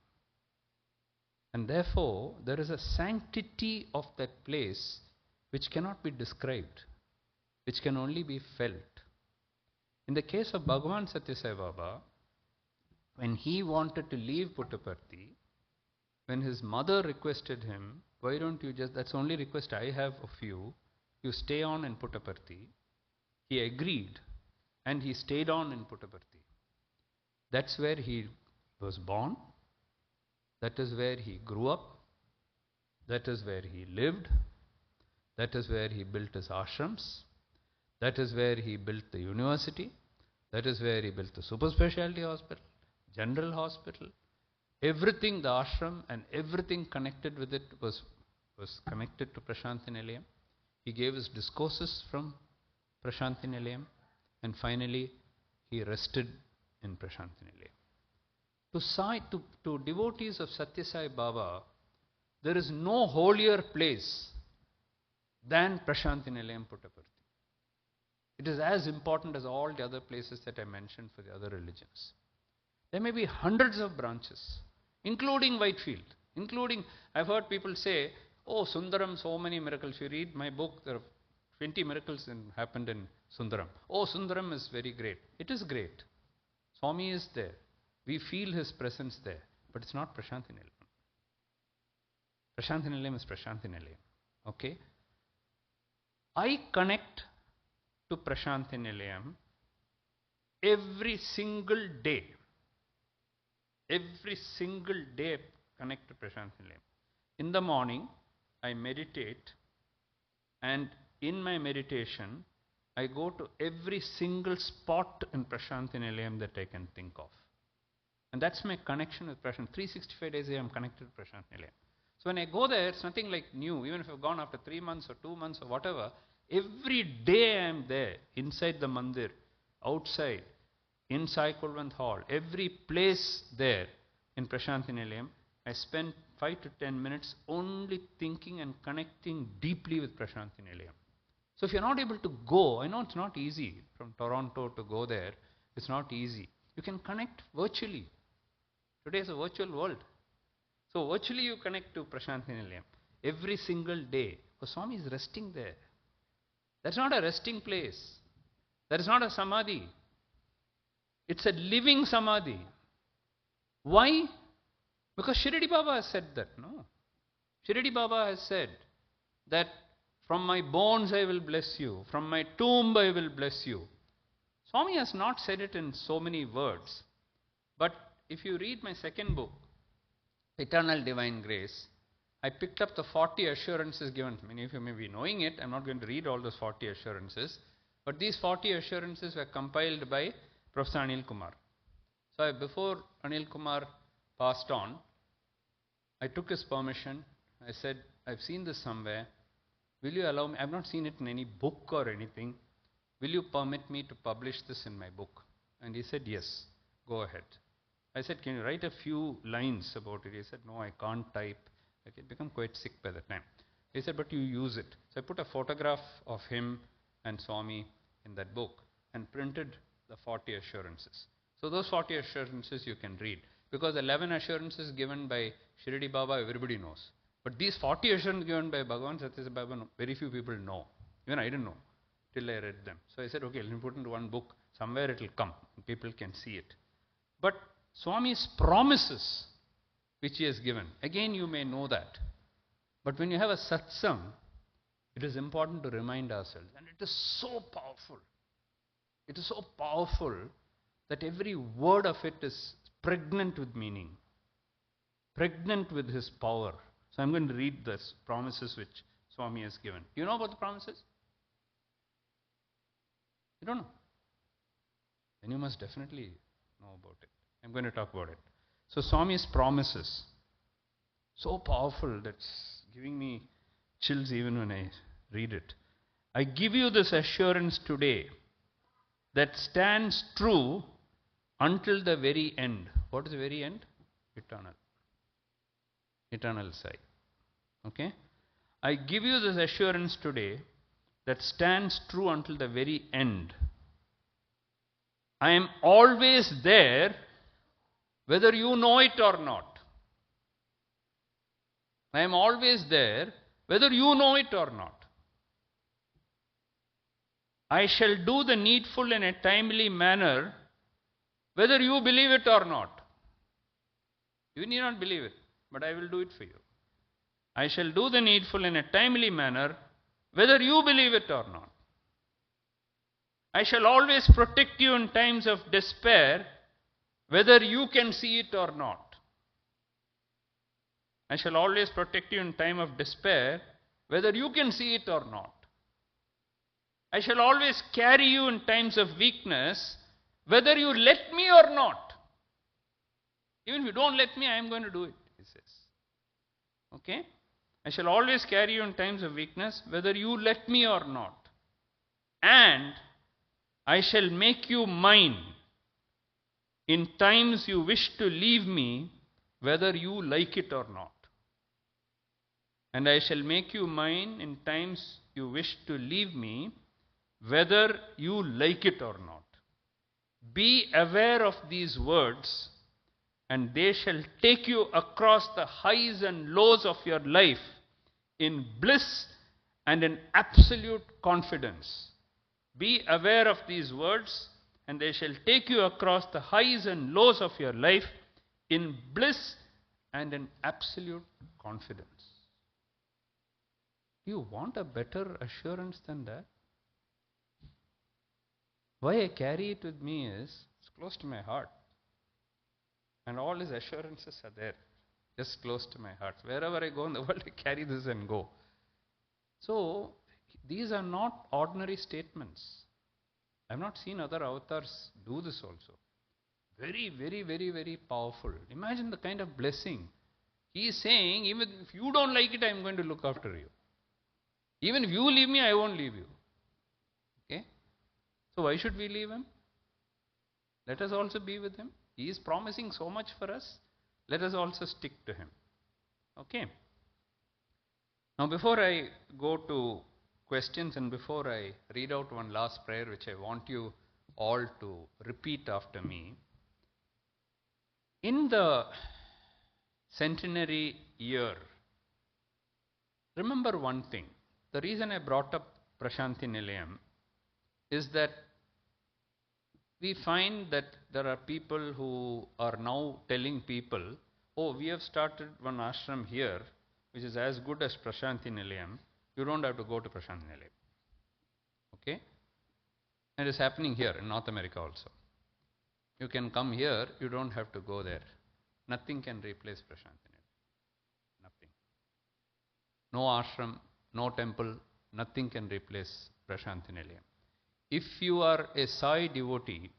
And therefore, there is a sanctity of that place which cannot be described, which can only be felt. In the case of Bhagavan Sathya Sai Baba, when he wanted to leave Puttaparthi, when his mother requested him, why don't you just, that's the only request I have of you, you stay on in Puttaparthi. He agreed and he stayed on in Puttaparthi. That's where he was born. That is where he grew up. That is where he lived. That is where he built his ashrams. That is where he built the university. That is where he built the super specialty hospital, general hospital. Everything, the ashram and everything connected with it was connected to Prashanthi Nilayam. He gave his discourses from Prashanthi Nilayam, and finally he rested in Prashanthi Nilayam. To devotees of Sathya Sai Baba, there is no holier place than Prashanthi Nilayam Puttaparthi. It is as important as all the other places that I mentioned for the other religions. There may be hundreds of branches, including Whitefield, I've heard people say, oh, Sundaram, so many miracles. If you read my book, there are 20 miracles happened in Sundaram. Oh, Sundaram is very great. It is great. Swami is there. We feel his presence there. But it's not Prashanthi Nilayam. Prashanthi Nilayam is Prashanthi Nilayam. Okay? I connect to Prashanthi Nilayam every single day. Every single day I connect to Prashanthi Nilayam. In the morning, I meditate, and in my meditation, I go to every single spot in Prashanthi Nilayam that I can think of. And that's my connection with Prashanthi. 365 days I am connected to Prashanthi Nilayam. So when I go there, it's nothing like new. Even if I've gone after 3 months or 2 months or whatever, every day I am there, inside the mandir, outside, in Sai Kulwant Hall, every place there in Prashanthi Nilayam, I spend 5 to 10 minutes only thinking and connecting deeply with Prashanthi Nilayam. So if you're not able to go, I know it's not easy from Toronto to go there, it's not easy. You can connect virtually. Today is a virtual world. So virtually you connect to Prashanthi Nilayam every single day. So Swami is resting there. That's not a resting place. That is not a samadhi. It's a living samadhi. Why? Because Shirdi Baba has said that, no? Shirdi Baba has said that from my bones I will bless you, from my tomb I will bless you. Swami has not said it in so many words. But if you read my second book, Eternal Divine Grace, I picked up the 40 assurances given. Many of you may be knowing it. I'm not going to read all those 40 assurances. But these 40 assurances were compiled by Professor Anil Kumar. So before Anil Kumar passed on, I took his permission. I said, I've seen this somewhere. Will you allow me? I've not seen it in any book or anything. Will you permit me to publish this in my book? And he said, yes, go ahead. I said, can you write a few lines about it? He said, no, I can't type. I had become quite sick by the time. He said, but you use it. So I put a photograph of him and Swami in that book and printed the 40 assurances. So those 40 assurances you can read. Because 11 assurances given by Shirdi Baba, everybody knows. But these 40 assurances given by Bhagavan Sathya Sai Baba, very few people know. Even I didn't know till I read them. So I said, okay, let me put into one book. Somewhere it will come. People can see it. But Swami's promises, which he has given, again you may know that. But when you have a satsang, it is important to remind ourselves. And it is so powerful. It is so powerful that every word of it is pregnant with meaning, pregnant with his power. So I'm going to read the promises which Swami has given. You know about the promises? You don't know? Then you must definitely know about it. I'm going to talk about it. So Swami's promises, so powerful that's giving me chills even when I read it. I give you this assurance today that stands true until the very end. What is the very end? Eternal. Eternal SAI. Okay? I give you this assurance today that stands true until the very end. I am always there, whether you know it or not. I am always there, whether you know it or not. I shall do the needful in a timely manner, whether you believe it or not. You need not believe it, but I will do it for you. I shall do the needful in a timely manner, whether you believe it or not. I shall always protect you in times of despair, whether you can see it or not. I shall always protect you in time of despair, whether you can see it or not. I shall always carry you in times of weakness, whether you let me or not. Even if you don't let me, I am going to do it, he says. Okay? I shall always carry you in times of weakness, whether you let me or not. And I shall make you mine in times you wish to leave me, whether you like it or not. And I shall make you mine in times you wish to leave me, whether you like it or not. Be aware of these words, and they shall take you across the highs and lows of your life in bliss and in absolute confidence. Be aware of these words, and they shall take you across the highs and lows of your life in bliss and in absolute confidence. Do you want a better assurance than that? Why I carry it with me is, it's close to my heart. And all his assurances are there, just close to my heart. Wherever I go in the world, I carry this and go. So, these are not ordinary statements. I have not seen other avatars do this also. Very, very, very, very powerful. Imagine the kind of blessing. He is saying, even if you don't like it, I am going to look after you. Even if you leave me, I won't leave you. Okay? So why should we leave him? Let us also be with him. He is promising so much for us. Let us also stick to him. Okay? Now before I go to questions and before I read out one last prayer which I want you all to repeat after me. In the centenary year, remember one thing. The reason I brought up Prashanthi Nilayam is that we find that there are people who are now telling people, oh, we have started one ashram here which is as good as Prashanthi Nilayam. You don't have to go to Prashanthi Nilayam. Okay? And it is happening here in North America also. You can come here, you don't have to go there. Nothing can replace Prashanthi Nilayam. Nothing. No ashram, no temple, nothing can replace Prashanthi Nilayam. If you are a Sai devotee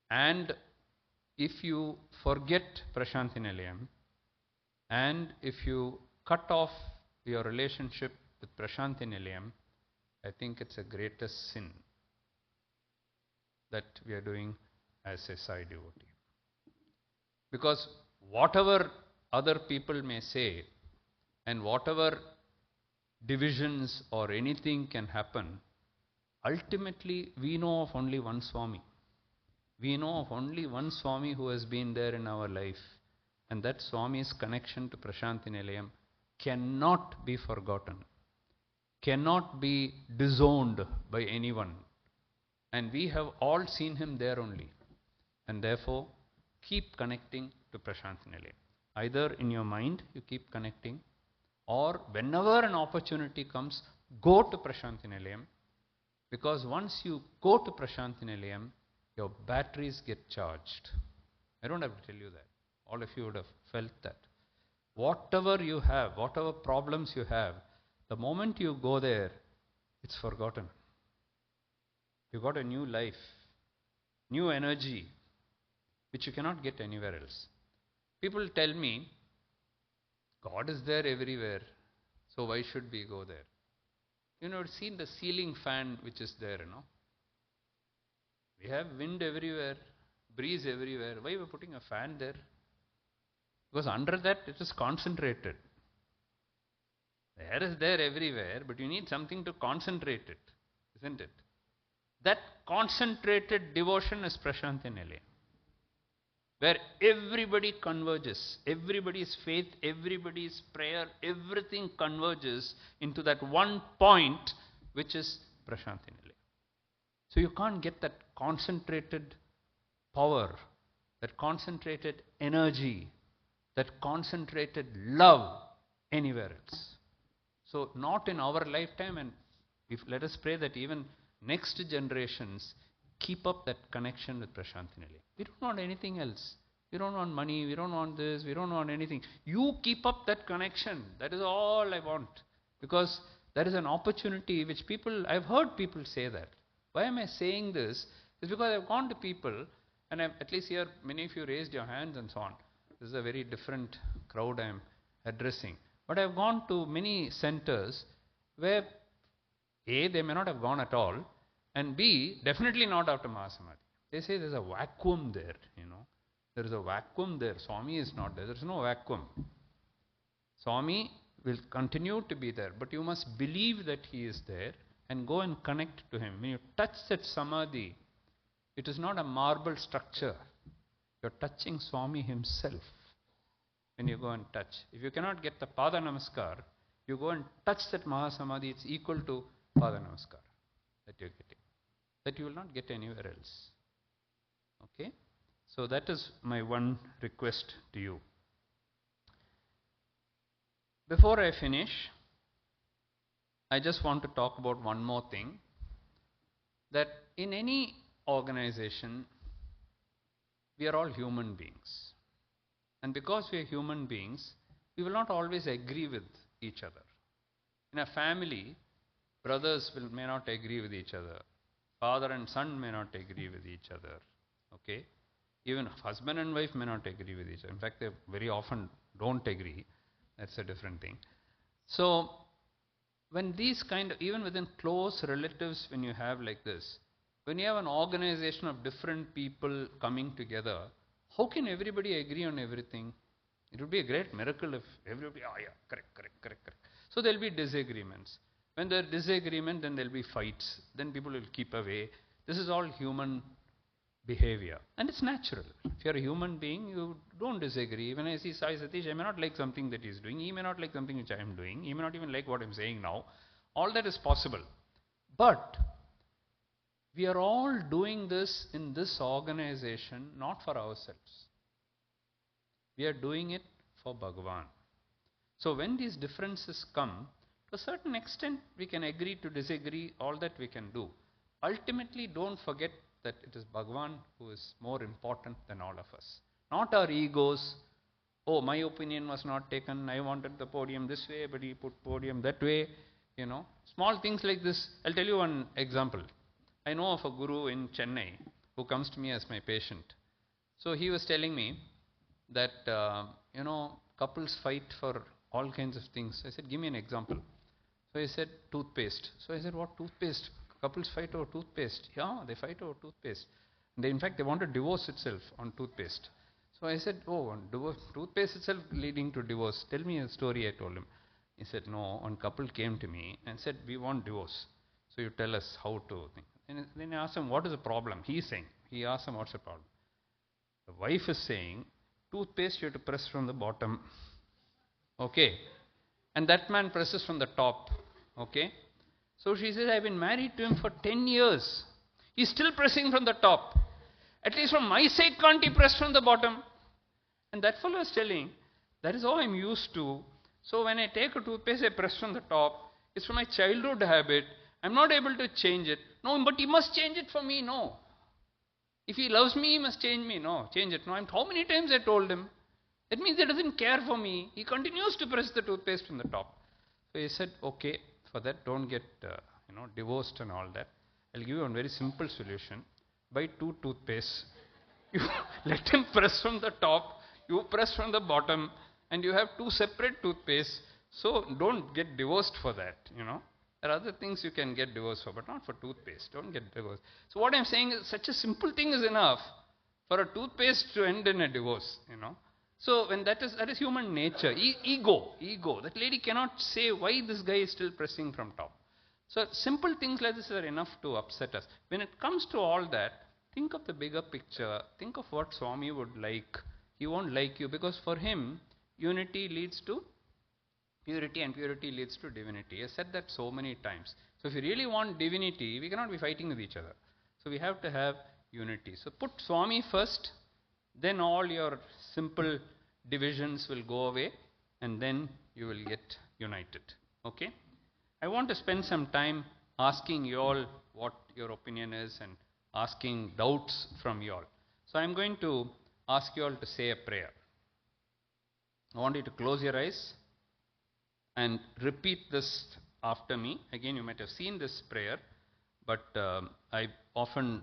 and if you forget Prashanthi Nilayam and if you cut off your relationship with Prashanthi Nilayam, I think it's the greatest sin that we are doing as a Sai devotee. Because whatever other people may say and whatever divisions or anything can happen, ultimately we know of only one Swami. We know of only one Swami who has been there in our life, and that Swami's connection to Prashanthi Nilayam cannot be forgotten, cannot be disowned by anyone. And we have all seen him there only. And therefore, keep connecting to Prashanthi Nilayam. Either in your mind you keep connecting, or whenever an opportunity comes, go to Prashanthi Nilayam. Because once you go to Prashanthi Nilayam, your batteries get charged. I don't have to tell you that. All of you would have felt that. Whatever you have, whatever problems you have, the moment you go there, it's forgotten. You got a new life, new energy, which you cannot get anywhere else. People tell me, God is there everywhere, so why should we go there? You know, seen the ceiling fan which is there, you know. We have wind everywhere, breeze everywhere. Why are we putting a fan there? Because under that it is concentrated. The air is there everywhere, but you need something to concentrate it, isn't it? That concentrated devotion is Prashanthi Nilayam. where everybody converges, everybody's faith, everybody's prayer, everything converges into that one point, which is Prashanthi Nilayam. So you can't get that concentrated power, that concentrated energy, that concentrated love anywhere else. So not in our lifetime, and let us pray that even next generations keep up that connection with Prashanthi Nilayam. We don't want anything else. We don't want money, we don't want this, we don't want anything. You keep up that connection. That is all I want. Because there is an opportunity which I've heard people say that. Why am I saying this? It's because I've gone to people, and at least here many of you raised your hands and so on. This is a very different crowd I'm addressing. But I've gone to many centers where A, they may not have gone at all, and B, definitely not after Mahasamadhi. They say there's a vacuum there, There is a vacuum there. Swami is not there. There is no vacuum. Swami will continue to be there, but you must believe that he is there and go and connect to him. When you touch that samadhi, it is not a marble structure. You're touching Swami himself when you go and touch. If you cannot get the Pada Namaskar, you go and touch that Mahasamadhi, it's equal to Pada Namaskar that you're getting. That you will not get anywhere else. Okay? So that is my one request to you. Before I finish, I just want to talk about one more thing. That in any organization, we are all human beings. And because we are human beings, we will not always agree with each other. In a family, brothers may not agree with each other. Father and son may not agree with each other. Okay? Even husband and wife may not agree with each other. In fact, they very often don't agree. That's a different thing. So, when these even within close relatives, when you have like this, when you have an organization of different people coming together, how can everybody agree on everything? It would be a great miracle if everybody, correct. So there will be disagreements. When there are disagreements, then there will be fights. Then people will keep away. This is all human behavior. And it's natural. If you're a human being, you don't disagree. When I see Sai Satish, I may not like something that he's doing. He may not like something which I am doing. He may not even like what I'm saying now. All that is possible. But we are all doing this in this organization, not for ourselves. We are doing it for Bhagawan. So when these differences come, to a certain extent, we can agree to disagree, all that we can do. Ultimately, don't forget that it is Bhagawan who is more important than all of us. Not our egos. Oh, my opinion was not taken. I wanted the podium this way, but he put podium that way. Small things like this. I'll tell you one example. I know of a guru in Chennai who comes to me as my patient. So he was telling me that, couples fight for all kinds of things. I said, give me an example. So he said, toothpaste. So I said, what toothpaste? Couples fight over toothpaste. Yeah, they fight over toothpaste. In fact, they want to divorce itself on toothpaste. So I said, toothpaste itself leading to divorce. Tell me a story, I told him. He said, no, one couple came to me and said, we want divorce. So you tell us how to think. And then I asked him, what is the problem? He asked him, what's the problem? The wife is saying, toothpaste you have to press from the bottom. Okay. And that man presses from the top. Okay. So she says, I've been married to him for 10 years. He's still pressing from the top. At least from my side, can't he press from the bottom? And that fellow is telling, that is all I'm used to. So when I take a toothpaste, I press from the top. It's from my childhood habit. I'm not able to change it. No, but he must change it for me. No. If he loves me, he must change me. No, change it. No, how many times I told him? That means he doesn't care for me. He continues to press the toothpaste from the top. So he said, okay, for that don't get divorced and all that. I'll give you a very simple solution. Buy 2 toothpastes. You let him press from the top. You press from the bottom. And you have 2 separate toothpastes. So don't get divorced for that. There are other things you can get divorced for, but not for toothpaste. Don't get divorced. So what I'm saying is such a simple thing is enough for a toothpaste to end in a divorce. So when that is human nature. Ego. That lady cannot say why this guy is still pressing from top. So simple things like this are enough to upset us. When it comes to all that, think of the bigger picture. Think of what Swami would like. He won't like you because for him, unity leads to purity and purity leads to divinity. He has said that so many times. So if you really want divinity, we cannot be fighting with each other. So we have to have unity. So put Swami first, then all your simple divisions will go away and then you will get united. Okay? I want to spend some time asking you all what your opinion is and asking doubts from you all. So I'm going to ask you all to say a prayer. I want you to close your eyes and repeat this after me. Again, you might have seen this prayer, but I often,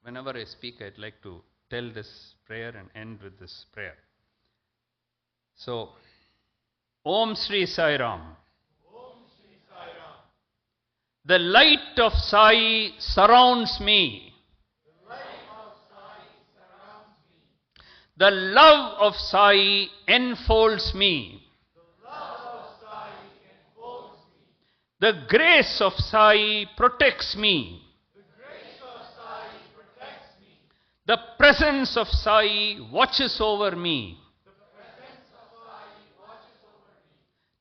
whenever I speak, I'd like to tell this prayer and end with this prayer. So, Om Shri Sai Ram. The light of Sai surrounds me. The love of Sai enfolds me. The grace of Sai protects me. The presence of Sai watches over me.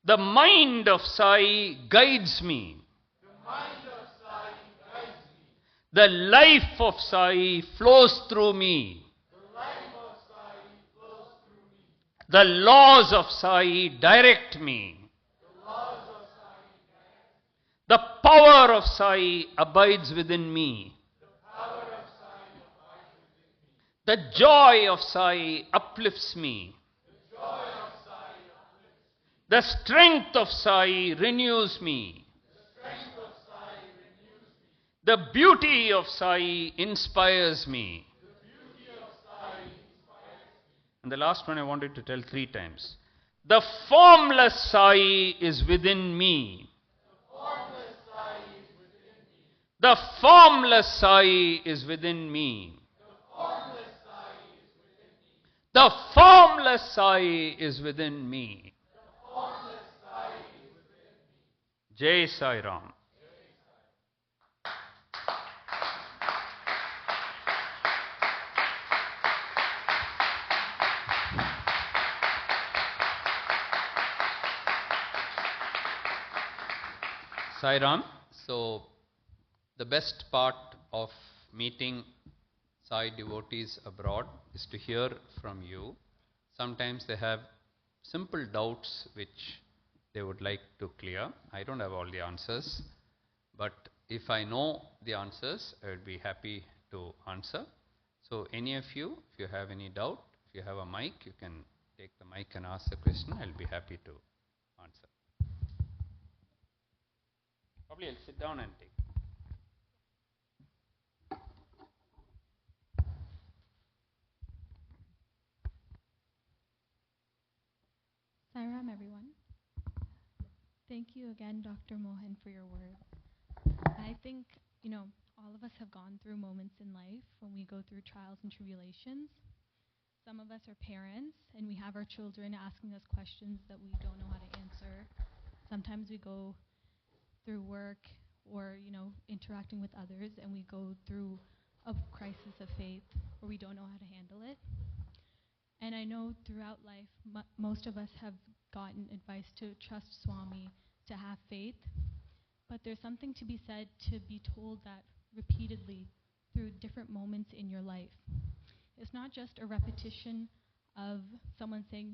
The mind of Sai guides me. The life of Sai flows through me. The laws of Sai direct me. The power of Sai abides within me. The joy of Sai uplifts me. The strength of Sai renews me. The beauty of Sai inspires me. And the last one I wanted to tell 3 times. The formless Sai is within me. The formless Sai is within me. The formless Sai is within me. Jai Sai Ram. Sai Ram. So, the best part of meeting Sai devotees abroad is to hear from you. Sometimes they have simple doubts which they would like to clear. I don't have all the answers, but if I know the answers, I would be happy to answer. So any of you, if you have any doubt, if you have a mic, you can take the mic and ask the question. I'll be happy to answer. Probably I'll sit down and take. Sai Ram, everyone. Thank you again, Dr. Mohan, for your words. I think, all of us have gone through moments in life when we go through trials and tribulations. Some of us are parents, and we have our children asking us questions that we don't know how to answer. Sometimes we go through work or, interacting with others, and we go through a crisis of faith where we don't know how to handle it. And I know throughout life, most of us have gotten advice to trust Swami, to have faith. But there's something to be said to be told that repeatedly through different moments in your life. It's not just a repetition of someone saying,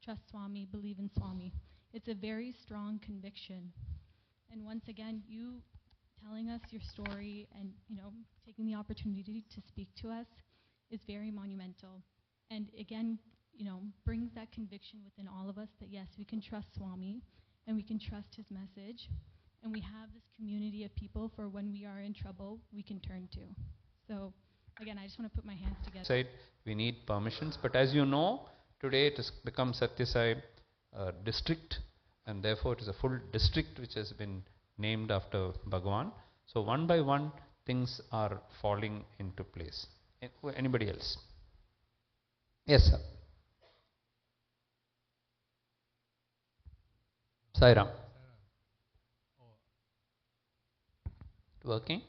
trust Swami, believe in Swami. It's a very strong conviction. And once again, you telling us your story and, taking the opportunity to speak to us is very monumental. And again, brings that conviction within all of us that yes, we can trust Swami and we can trust his message. And we have this community of people for when we are in trouble, we can turn to. So again, I just want to put my hands together. Side, we need permissions, but as you know, today it has become Sathya Sai district, and therefore it is a full district which has been named after Bhagawan. So one by one, things are falling into place. Anybody else? Yes, sir. Sai Ram. Working?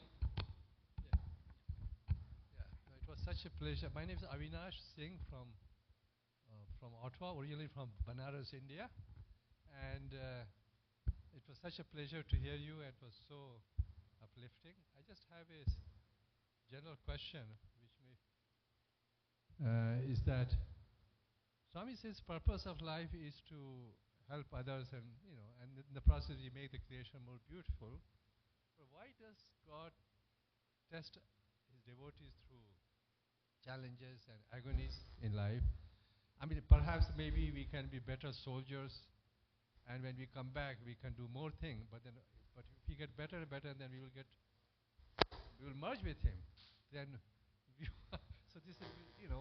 such a pleasure. My name is Avinash Singh from Ottawa, originally from Banaras, India. And it was such a pleasure to hear you. It was so uplifting. I just have a general question, which is that Swami says purpose of life is to help others, and in the process we make the creation more beautiful. But why does God test his devotees through challenges and agonies in life? I mean, perhaps maybe we can be better soldiers, and when we come back we can do more things. But if we get better and better, then we will merge with him. Then, so this is,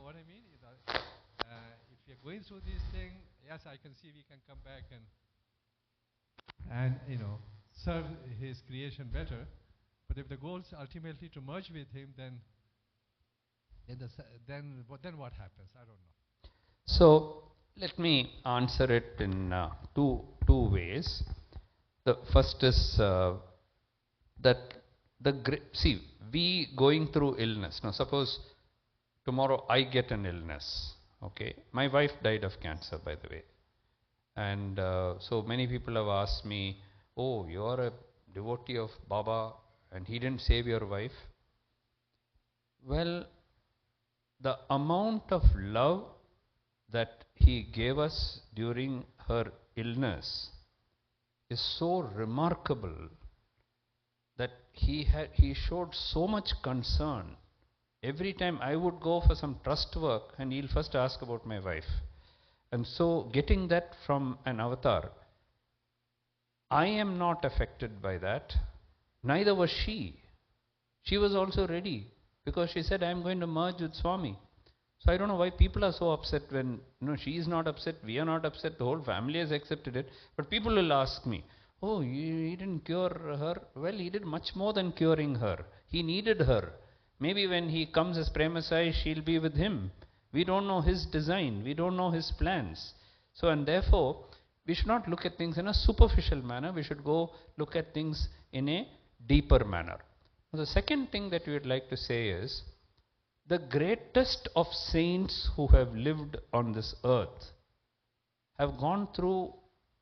what I mean. If we are going through these things, yes, I can see we can come back and serve his creation better. But if the goal is ultimately to merge with him, then what happens? I don't know. So let me answer it in two ways. The first is that we going through illness. Now suppose tomorrow I get an illness. Okay, my wife died of cancer, by the way, and so many people have asked me, "Oh, you are a devotee of Baba, and he didn't save your wife." Well, the amount of love that he gave us during her illness is so remarkable that he showed so much concern. Every time I would go for some trust work, and he'll first ask about my wife. And so getting that from an avatar, I am not affected by that. Neither was she. She was also ready, because she said, I am going to merge with Swami. So I don't know why people are so upset when she is not upset, we are not upset, the whole family has accepted it. But people will ask me, oh, he didn't cure her. Well, he did much more than curing her. He needed her. Maybe when he comes as Prema Sai, she'll be with him. We don't know his design. We don't know his plans. So, and therefore, we should not look at things in a superficial manner. We should go look at things in a deeper manner. Now, the second thing that we would like to say is, the greatest of saints who have lived on this earth have gone through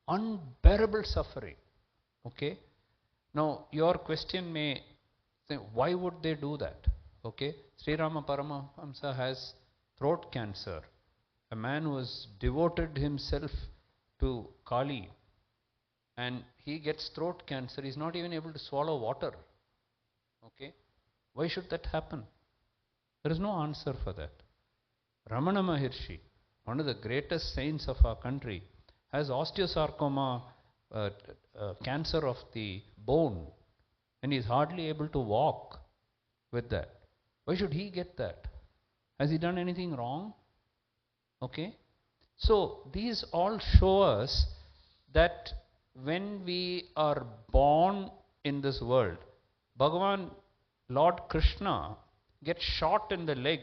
unbearable suffering. Okay? Now, your question may say, why would they do that? Okay? Sri Rama Paramahamsa has throat cancer. A man who has devoted himself to Kali, and he gets throat cancer. He's not even able to swallow water. Okay? Why should that happen? There is no answer for that. Ramana Maharshi, one of the greatest saints of our country, has osteosarcoma, cancer of the bone, and he is hardly able to walk with that. Why should he get that? Has he done anything wrong? Okay? So, these all show us that when we are born in this world, Bhagavan, Lord Krishna, gets shot in the leg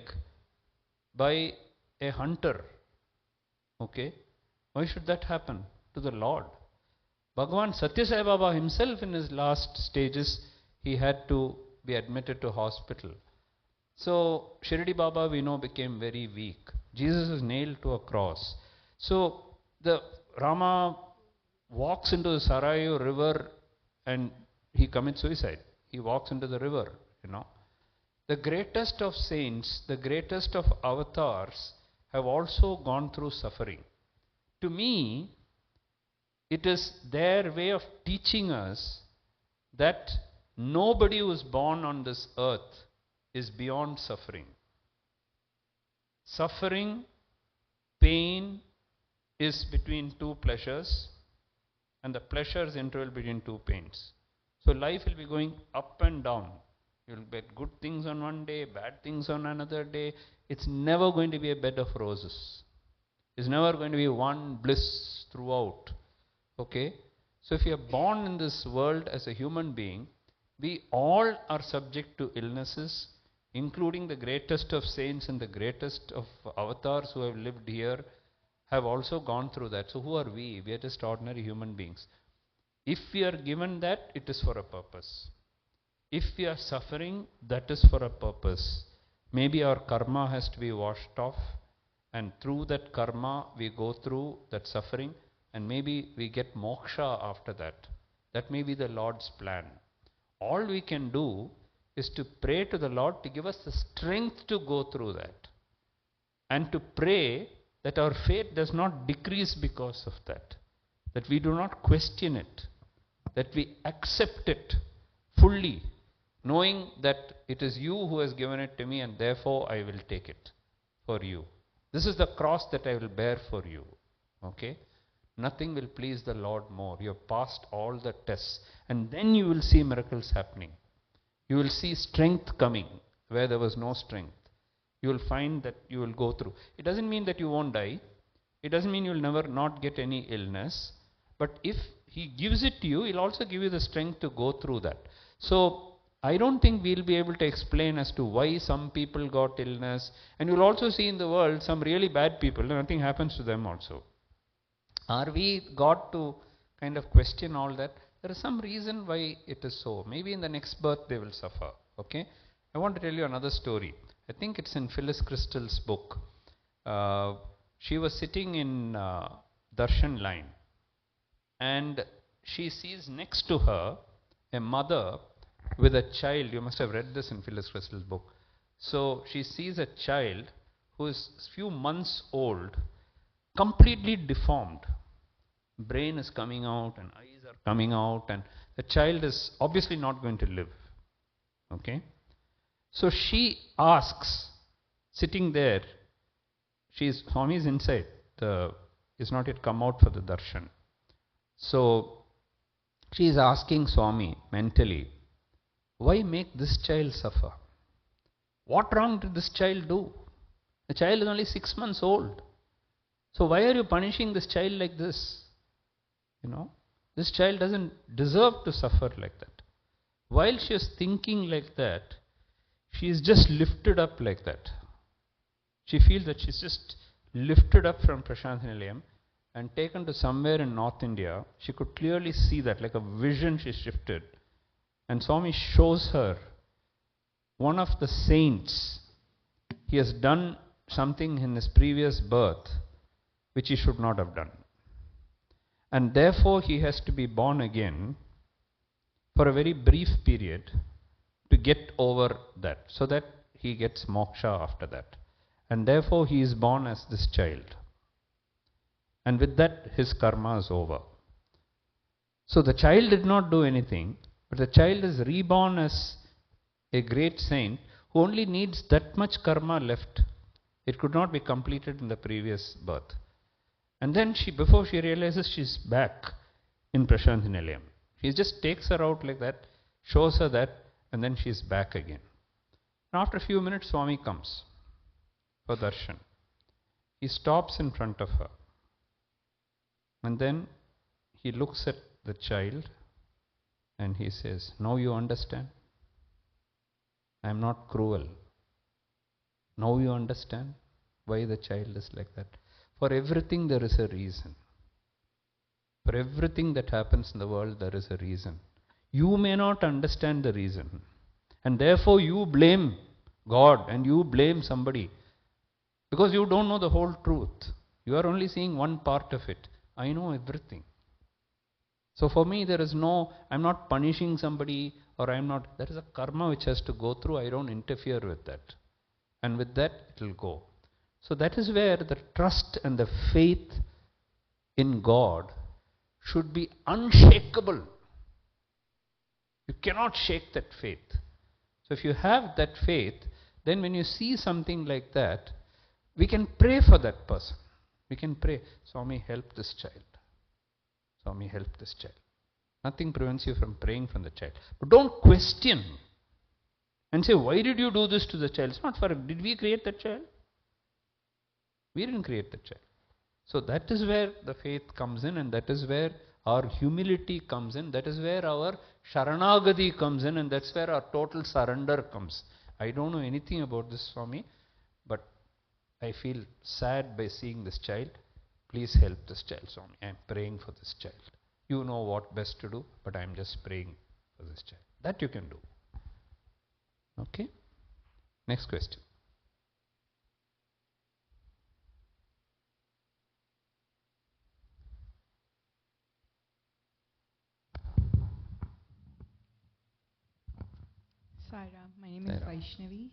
by a hunter. Okay? Why should that happen to the Lord? Bhagavan Sathya Sai Baba himself, in his last stages, he had to be admitted to hospital. So, Shirdi Baba, we know, became very weak. Jesus was nailed to a cross. So, the Rama walks into the Sarayu river and he commits suicide. He walks into the river, The greatest of saints, the greatest of avatars have also gone through suffering. To me, it is their way of teaching us that nobody who is born on this earth is beyond suffering. Suffering, pain is between two pleasures, and the pleasures interval between two pains. So life will be going up and down. You will get good things on one day, bad things on another day. It's never going to be a bed of roses. It's never going to be one bliss throughout. Okay? So if you are born in this world as a human being, we all are subject to illnesses, including the greatest of saints and the greatest of avatars who have lived here have also gone through that. So who are we? We are just ordinary human beings. If we are given that, it is for a purpose. If we are suffering, that is for a purpose. Maybe our karma has to be washed off, and through that karma we go through that suffering, and maybe we get moksha after that. That may be the Lord's plan. All we can do is to pray to the Lord to give us the strength to go through that, and to pray that our faith does not decrease because of that, that we do not question it, that we accept it fully, knowing that it is you who has given it to me and therefore I will take it for you. This is the cross that I will bear for you. Okay? Nothing will please the Lord more. You have passed all the tests, and then you will see miracles happening. You will see strength coming where there was no strength. You will find that you will go through. It doesn't mean that you won't die. It doesn't mean you will never not get any illness. But if He gives it to you, He'll also give you the strength to go through that. So I don't think we'll be able to explain as to why some people got illness. And you'll also see in the world some really bad people, nothing happens to them also. Are we got to kind of question all that? There is some reason why it is so. Maybe in the next birth they will suffer. Okay? I want to tell you another story. I think it's in Phyllis Crystal's book. She was sitting in Darshan line, and she sees next to her a mother with a child. You must have read this in Phyllis Crystal's book. So she sees a child who is few months old, completely deformed. Brain is coming out and eyes are coming out, and the child is obviously not going to live. Okay? So she asks, sitting there, Swami is inside, is not yet come out for the darshan. So she is asking Swami mentally, why make this child suffer? What wrong did this child do? The child is only 6 months old. So why are you punishing this child like this? You know, this child doesn't deserve to suffer like that. While she is thinking like that, she is just lifted up like that. She feels that she's just lifted up from Prashanthi Nilayam and taken to somewhere in North India. She could clearly see that, like a vision she shifted. And Swami shows her one of the saints. He has done something in his previous birth which he should not have done. And therefore he has to be born again for a very brief period to get over that, so that he gets moksha after that. And therefore he is born as this child. And with that his karma is over. So the child did not do anything, but the child is reborn as a great saint who only needs that much karma left. It could not be completed in the previous birth. And then before she realizes, she's back in Prashanthi Nilayam. He just takes her out like that, shows her that, and then she's back again. And after a few minutes, Swami comes for darshan. He stops in front of her. And then he looks at the child and he says, now you understand? I am not cruel. Now you understand why the child is like that. For everything there is a reason. For everything that happens in the world there is a reason. You may not understand the reason, and therefore you blame God and you blame somebody because you don't know the whole truth. You are only seeing one part of it. I know everything. So for me there is no, I'm not punishing somebody, or I'm not, there is a karma which has to go through. I don't interfere with that. And with that it will go. So that is where the trust and the faith in God should be unshakable. You cannot shake that faith. So if you have that faith, then when you see something like that, we can pray for that person. We can pray, Swami, help this child. Swami, help this child. Nothing prevents you from praying for the child. But don't question and say, why did you do this to the child? It's not for, did we create that child? We didn't create the child. So that is where the faith comes in, and that is where our humility comes in. That is where our sharanagati comes in, and that's where our total surrender comes. I don't know anything about this, Swami, but I feel sad by seeing this child. Please help this child, Swami. I am praying for this child. You know what best to do, but I am just praying for this child. That you can do. Okay? Next question. My name is Vaishnavi.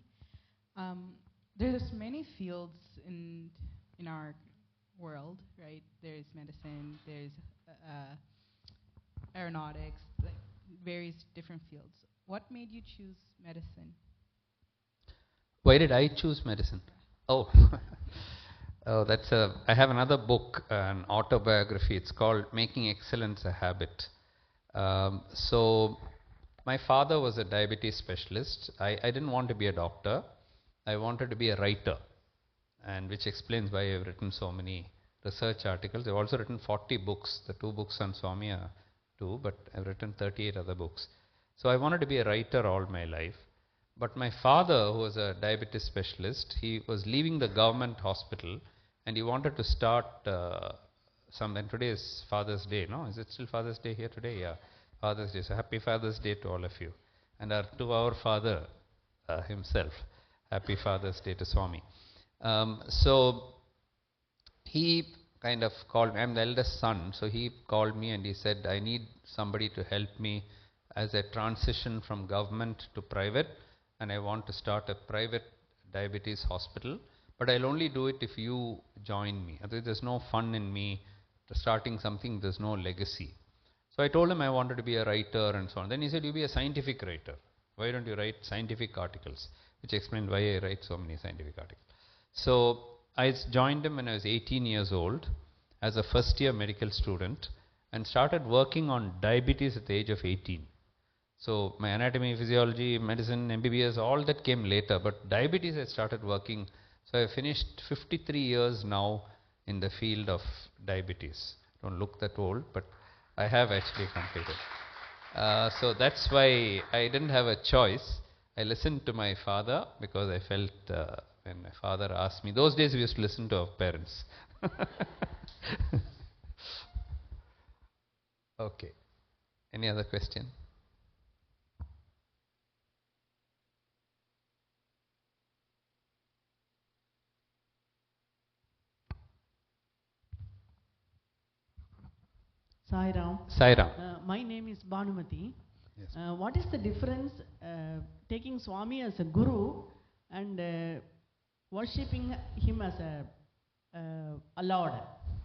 There's many fields in our world, right? There's medicine, there's aeronautics, like various different fields. What made you choose medicine? Why did I choose medicine? Oh, oh, I have another book, an autobiography. It's called Making Excellence a Habit. So my father was a diabetes specialist. I didn't want to be a doctor. I wanted to be a writer, and which explains why I've written so many research articles. I've also written 40 books. The 2 books on Swami are 2, but I've written 38 other books. So I wanted to be a writer all my life. But my father, who was a diabetes specialist, he was leaving the government hospital and he wanted to start and today is Father's Day, no? Is it still Father's Day here today? Yeah, Father's Day. So happy Father's Day to all of you. And to our father himself, happy Father's Day to Swami. So he kind of called me. I'm the eldest son, so he called me and he said, I need somebody to help me as I transition from government to private, and I want to start a private diabetes hospital, but I'll only do it if you join me. Otherwise, there's no fun in me starting something, there's no legacy. So I told him I wanted to be a writer and so on. Then he said, you be a scientific writer. Why don't you write scientific articles? Which explained why I write so many scientific articles. So I joined him when I was 18 years old as a first year medical student and started working on diabetes at the age of 18. So my anatomy, physiology, medicine, MBBS, all that came later, but diabetes I started working. So I finished 53 years now in the field of diabetes. Don't look that old, but I have actually completed. So that's why I didn't have a choice. I listened to my father because I felt when my father asked me, those days we used to listen to our parents. Okay. Any other question? Sai Ram. Sai Ram. My name is Bhanumati. Yes. What is the difference taking Swami as a guru and worshipping him as a Lord,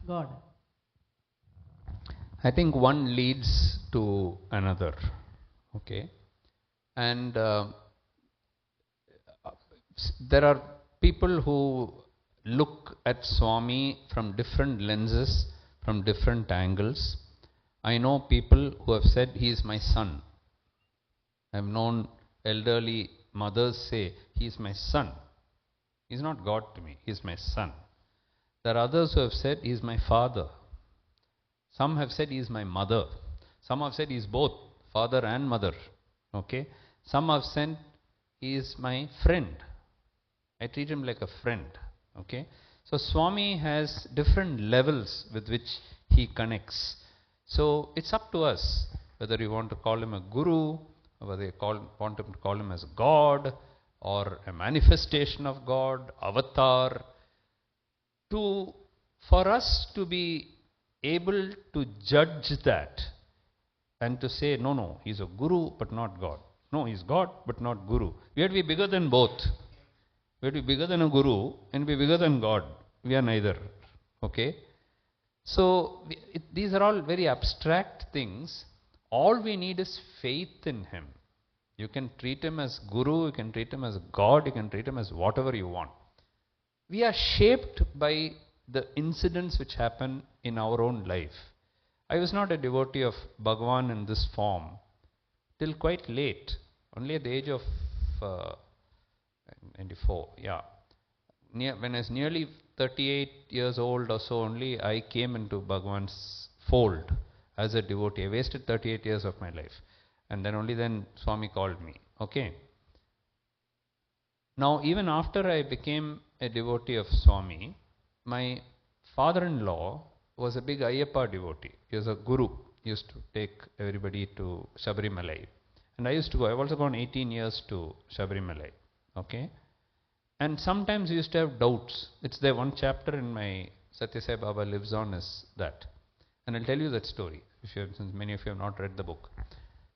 God? I think one leads to another. Okay. And there are people who look at Swami from different lenses, from different angles. I know people who have said, he is my son. I have known elderly mothers say, he is my son. He is not God to me, he is my son. There are others who have said, he is my father. Some have said, he is my mother. Some have said, he is both, father and mother. Okay. Some have said, he is my friend. I treat him like a friend. Okay. So Swami has different levels with which he connects. So it's up to us whether you want to call him a guru, or whether you want to call him as God, or a manifestation of God, avatar. For us to be able to judge that and to say, no, he's a guru but not God. No, he's God but not guru. We have to be bigger than both. We have to be bigger than a guru and be bigger than God. We are neither. Okay. So these are all very abstract things. All we need is faith in him. You can treat him as guru, you can treat him as God, you can treat him as whatever you want. We are shaped by the incidents which happen in our own life. I was not a devotee of Bhagawan in this form till quite late, only at the age of 24. Yeah. When I was nearly 38 years old or so only, I came into Bhagavan's fold as a devotee. I wasted 38 years of my life. And then only then Swami called me. Okay. Now even after I became a devotee of Swami, my father-in-law was a big Ayyappa devotee. He was a guru. He used to take everybody to Sabarimalai. And I used to go. I've also gone 18 years to Sabarimalai. Okay. And sometimes we used to have doubts. It's there, one chapter in my Sathya Sai Baba Lives On is that. And I'll tell you that story, since many of you have not read the book.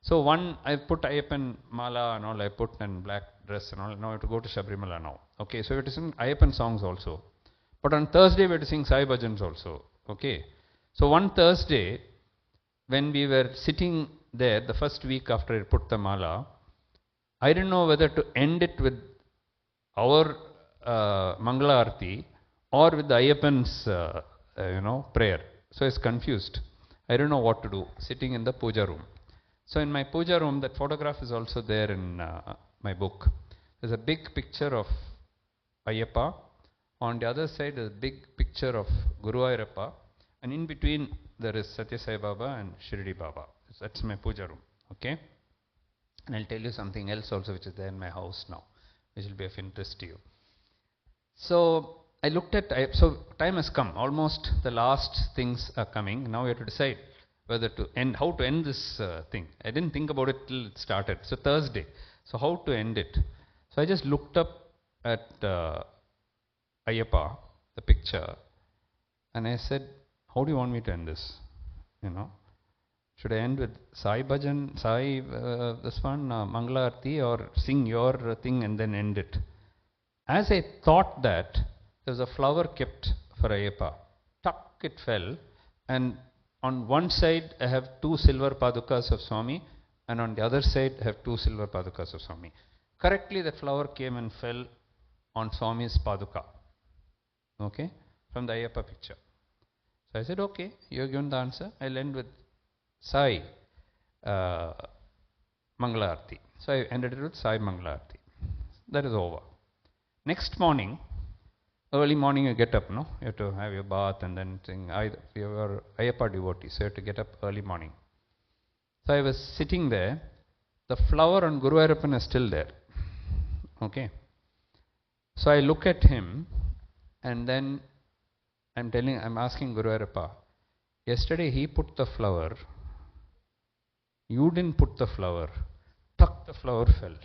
So I put Ayyappan mala and all, I put and black dress and all. Now I have to go to Sabrimala now. Okay, so we have to sing Ayappan songs also. But on Thursday we have to sing Sai Bhajans also. Okay. So one Thursday, when we were sitting there, the first week after I put the mala, I didn't know whether to end it with our Mangala Arti or with the Ayappan's prayer. So I was confused. I don't know what to do, sitting in the puja room. So in my puja room, that photograph is also there in my book. There's a big picture of Ayyappa. On the other side, there's a big picture of Guru Ayyappa. And in between, there is Sathya Sai Baba and Shirdi Baba. That's my puja room. Okay? And I'll tell you something else also which is there in my house now, which will be of interest to you. So I looked at, so time has come. Almost the last things are coming. Now we have to decide whether to end, how to end this thing. I didn't think about it till it started. So Thursday. So how to end it? So I just looked up at Ayyappa, the picture, and I said, how do you want me to end this? Should I end with Sai Bhajan, Sai, this one, Mangala Arti, or sing your thing and then end it? As I thought that, there was a flower kept for Ayyappa. Tuck, it fell, and on one side I have 2 silver padukas of Swami, and on the other side I have 2 silver padukas of Swami. Correctly, that flower came and fell on Swami's paduka. Okay? From the Ayyappa picture. So I said, okay, you have given the answer. I'll end with Sai Mangala Arti. So I ended it with Sai Mangala Arti. That is over. Next morning, early morning you get up, no? You have to have your bath and then sing. You are Ayyappa devotee, so you have to get up early morning. So I was sitting there. The flower on Guru Ayyappan is still there. Okay. So I look at him and then I'm asking Guru Ayyappa, yesterday he put the flower, you didn't put the flower, tuck, the flower fell.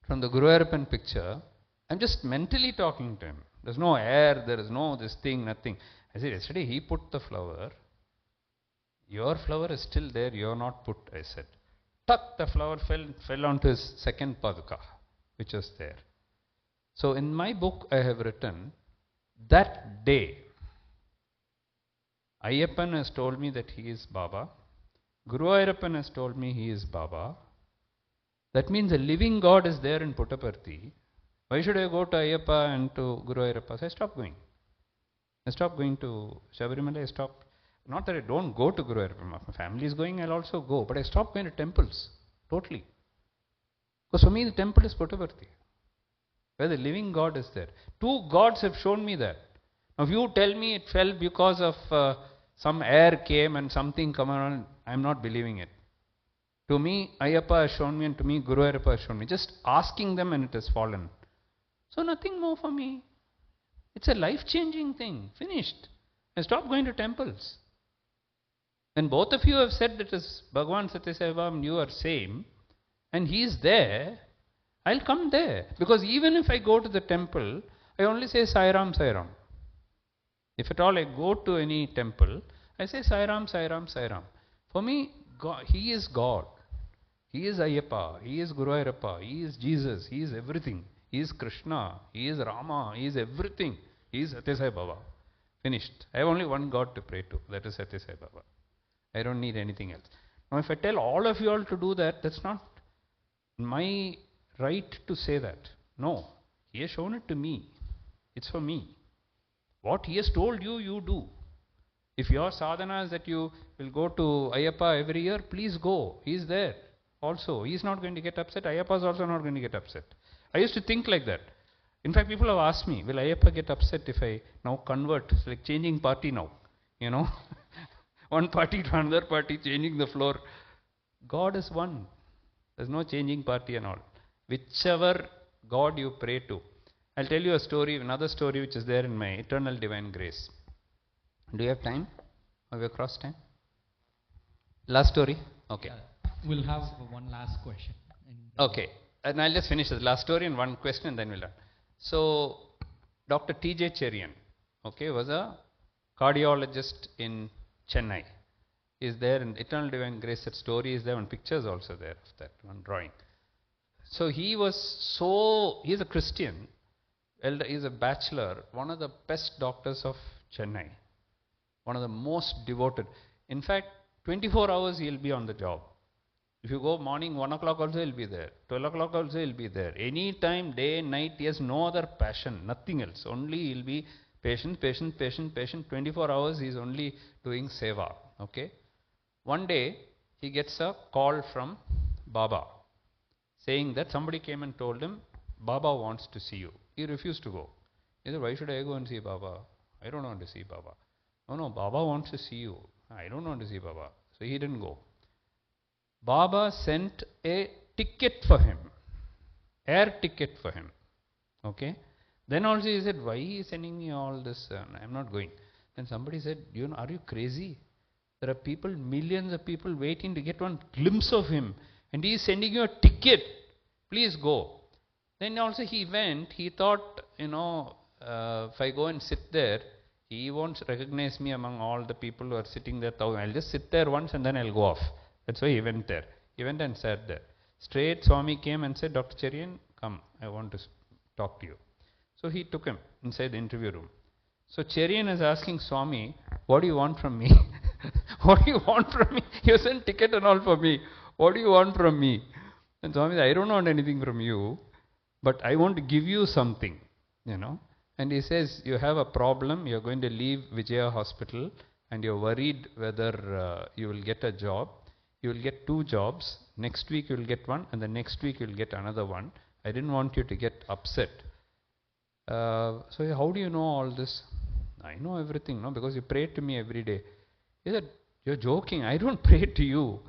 From the Guru Ayyappan picture, I'm just mentally talking to him. There's no air, there is no this thing, nothing. I said, yesterday he put the flower, your flower is still there, you have not put, I said. Tuck, the flower fell onto his second paduka, which was there. So in my book I have written, that day, Ayyappan has told me that he is Baba. Guru Ayyappan has told me he is Baba. That means the living God is there in Puttaparthi. Why should I go to Ayyappa and to Guru Ayyappa? So I stopped going. I stopped going to Sabrimala. I stopped. Not that I don't go to Guru Ayyappa. My family is going, I'll also go. But I stopped going to temples. Totally. Because for me the temple is Puttaparthi, where the living God is there. 2 gods have shown me that. Now if you tell me it fell because of some air came and something come around, I'm not believing it. To me, Ayyappa has shown me and to me, Guru Ayyappa has shown me. Just asking them and it has fallen. So nothing more for me. It's a life-changing thing. Finished. I stopped going to temples. When both of you have said that is Bhagawan, Sathya Sai Baba and you are same, and he is there, I'll come there. Because even if I go to the temple, I only say Sai Ram, Sai Ram. If at all I go to any temple, I say Sai Ram, Sai Ram, Sai Ram. For me, God, he is God. He is Ayyappa. He is Guru Ayyappa. He is Jesus. He is everything. He is Krishna. He is Rama. He is everything. He is Sathya Sai Baba. Finished. I have only one God to pray to. That is Sathya Sai Baba. I don't need anything else. Now if I tell all of you all to do that, that's not my right to say that. No. He has shown it to me. It's for me. What he has told you, you do. If your sadhana is that you will go to Ayyappa every year, please go. He is there also. He is not going to get upset. Ayyappa is also not going to get upset. I used to think like that. In fact, people have asked me, will Ayyappa get upset if I now convert? It's like changing party now. One party to another party, changing the floor. God is one. There's no changing party and all. Whichever God you pray to. I'll tell you a story, another story which is there in my Eternal Divine Grace. Do you have time? Have you crossed time? Last story? Okay. We'll have one last question. Okay. And I'll just finish the last story and one question and then we'll done. So, Dr. T.J. Cherian, was a cardiologist in Chennai. Is there in Eternal Divine Grace, that story is there, and pictures also there of that, one drawing. So he's a Christian, he's a bachelor, one of the best doctors of Chennai, one of the most devoted. In fact, 24 hours he'll be on the job. If you go morning 1 o'clock also he'll be there, 12 o'clock also he'll be there. Any time, day, night, he has no other passion, nothing else. Only he'll be patient, 24 hours he's only doing seva. Okay. One day he gets a call from Baba saying that somebody came and told him, Baba wants to see you. He refused to go. He said, why should I go and see Baba? I don't want to see Baba. No, Baba wants to see you. I don't want to see Baba. So he didn't go. Baba sent a ticket for him, air ticket for him. Okay. Then also he said, why he is sending me all this? I'm not going. Then somebody said, are you crazy? There are people, millions of people waiting to get one glimpse of him. And he is sending you a ticket. Please go. Then also he went. He thought, if I go and sit there, he won't recognize me among all the people who are sitting there. I'll just sit there once and then I'll go off. That's why he went there. He went and sat there. Straight Swami came and said, Dr. Cherian, come, I want to talk to you. So he took him inside the interview room. So Cherian is asking Swami, what do you want from me? What do you want from me? You sent ticket and all for me. What do you want from me? And Swami said, I don't want anything from you, but I want to give you something, And he says, you have a problem, you're going to leave Vijaya Hospital and you're worried whether you will get a job. You will get 2 jobs. Next week you will get one and the next week you will get another one. I didn't want you to get upset. So how do you know all this? I know everything, no? Because you pray to me every day. He said, you're joking. I don't pray to you.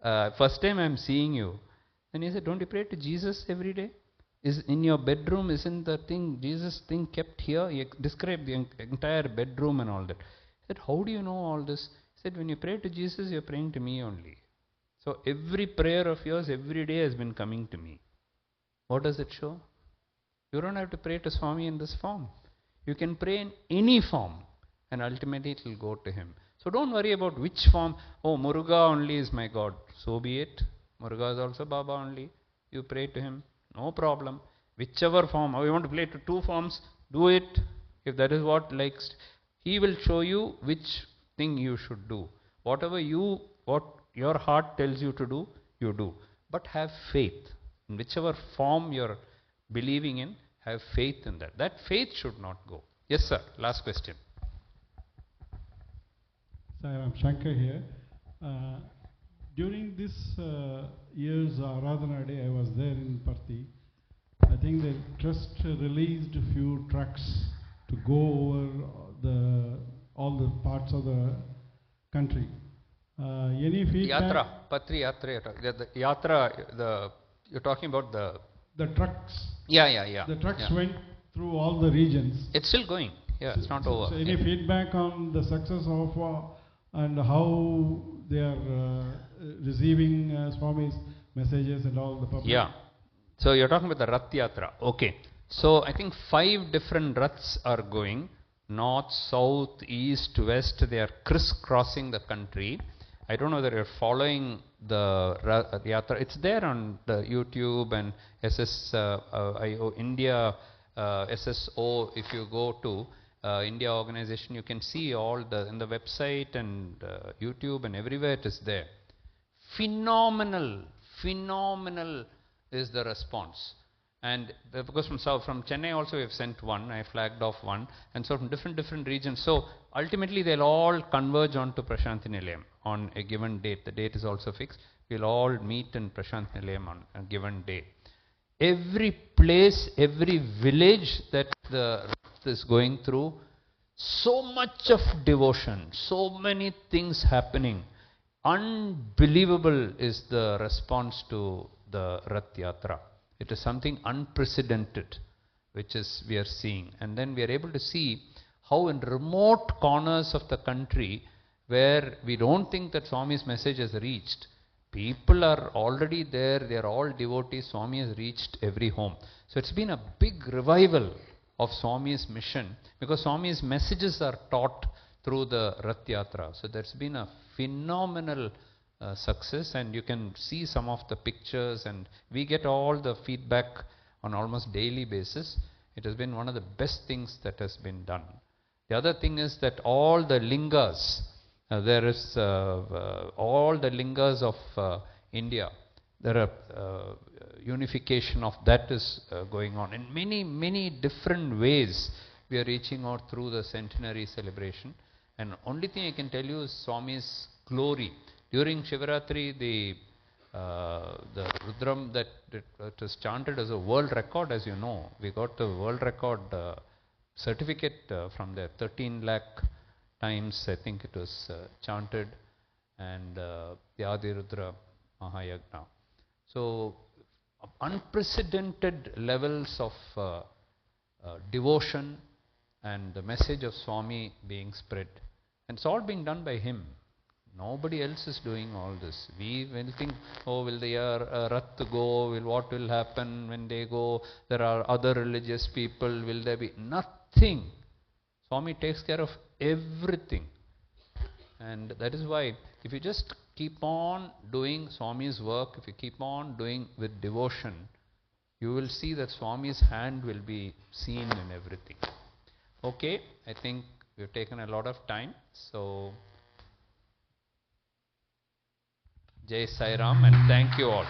First time I'm seeing you. Then he said, don't you pray to Jesus every day? Is in your bedroom, isn't the thing, Jesus thing kept here? He described the entire bedroom and all that. He said, how do you know all this? He said, when you pray to Jesus, you're praying to me only. So every prayer of yours every day has been coming to me. What does it show? You don't have to pray to Swami in this form. You can pray in any form and ultimately it will go to him. So don't worry about which form. Oh, Muruga only is my God. So be it. Muruga is also Baba only. You pray to him. No problem. Whichever form. Or you want to play to 2 forms, do it. If that is what likes, he will show you which thing you should do. What your heart tells you to do, you do. But have faith. In whichever form you're believing in, have faith in that. That faith should not go. Yes, sir. Last question. Sir, I'm Shankar here. During this year's Aradhana Day, I was there in Parthi. I think the trust released a few trucks to go over all the parts of the country. Any feedback? Yatra, Patri Yatra. The Yatra, you're talking about the trucks. Yeah. The trucks went through all the regions. It's still going. Yeah, it's not over. So any feedback on the success of and how they are receiving Swami's messages and all the public? Yeah. So you're talking about the Rath Yatra. Okay. So I think 5 different Raths are going. North, south, east, west. They are crisscrossing the country. I don't know whether you're following the Yatra. It's there on the YouTube and SSIO India SSO. If you go to India organization, you can see all in the website and YouTube and everywhere it is there. Phenomenal is the response. And because from Chennai also we have sent one, I flagged off one, and so from different regions. So ultimately they'll all converge onto Prashanthi Nilayam on a given date. The date is also fixed. We'll all meet in Prashanthi Nilayam on a given day. Every place, every village that the Rath is going through, so much of devotion, so many things happening. Unbelievable is the response to the Rath Yatra. It is something unprecedented, which is we are seeing. And then we are able to see how in remote corners of the country where we don't think that Swami's message has reached, people are already there, they are all devotees, Swami has reached every home. So it's been a big revival of Swami's mission because Swami's messages are taught through the Rath Yatra. So there's been a phenomenal success, and you can see some of the pictures, and we get all the feedback on almost daily basis. It has been one of the best things that has been done. The other thing is that all the lingas, there is all the lingas of India, there are unification of that is going on in many different ways. We are reaching out through the centenary celebration, and only thing I can tell you is Swami's glory. During Shivaratri, the Rudram that it was chanted as a world record, as you know. We got the world record certificate from there. 13 lakh times I think it was chanted, and the Adi Rudra Mahayagna. So unprecedented levels of devotion and the message of Swami being spread. And it's all being done by him. Nobody else is doing all this. We will think, oh, will the Rath go? What will happen when they go? There are other religious people. Will there be? Nothing. Swami takes care of everything. And that is why, if you just keep on doing Swami's work, if you keep on doing with devotion, you will see that Swami's hand will be seen in everything. Okay, I think we've taken a lot of time. So, Jai Sai Ram, and thank you all.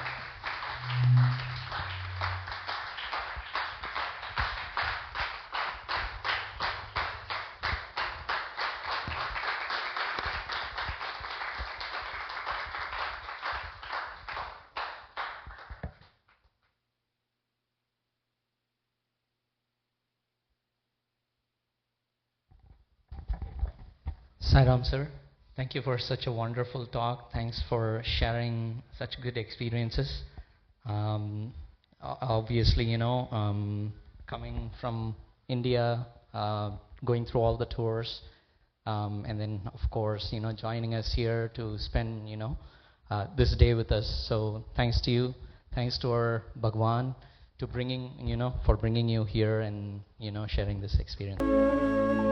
Sai Ram, sir. Thank you for such a wonderful talk. Thanks for sharing such good experiences. Obviously, coming from India, going through all the tours, and then, of course, joining us here to spend, this day with us. So thanks to you. Thanks to our Bhagawan for bringing you here and, sharing this experience.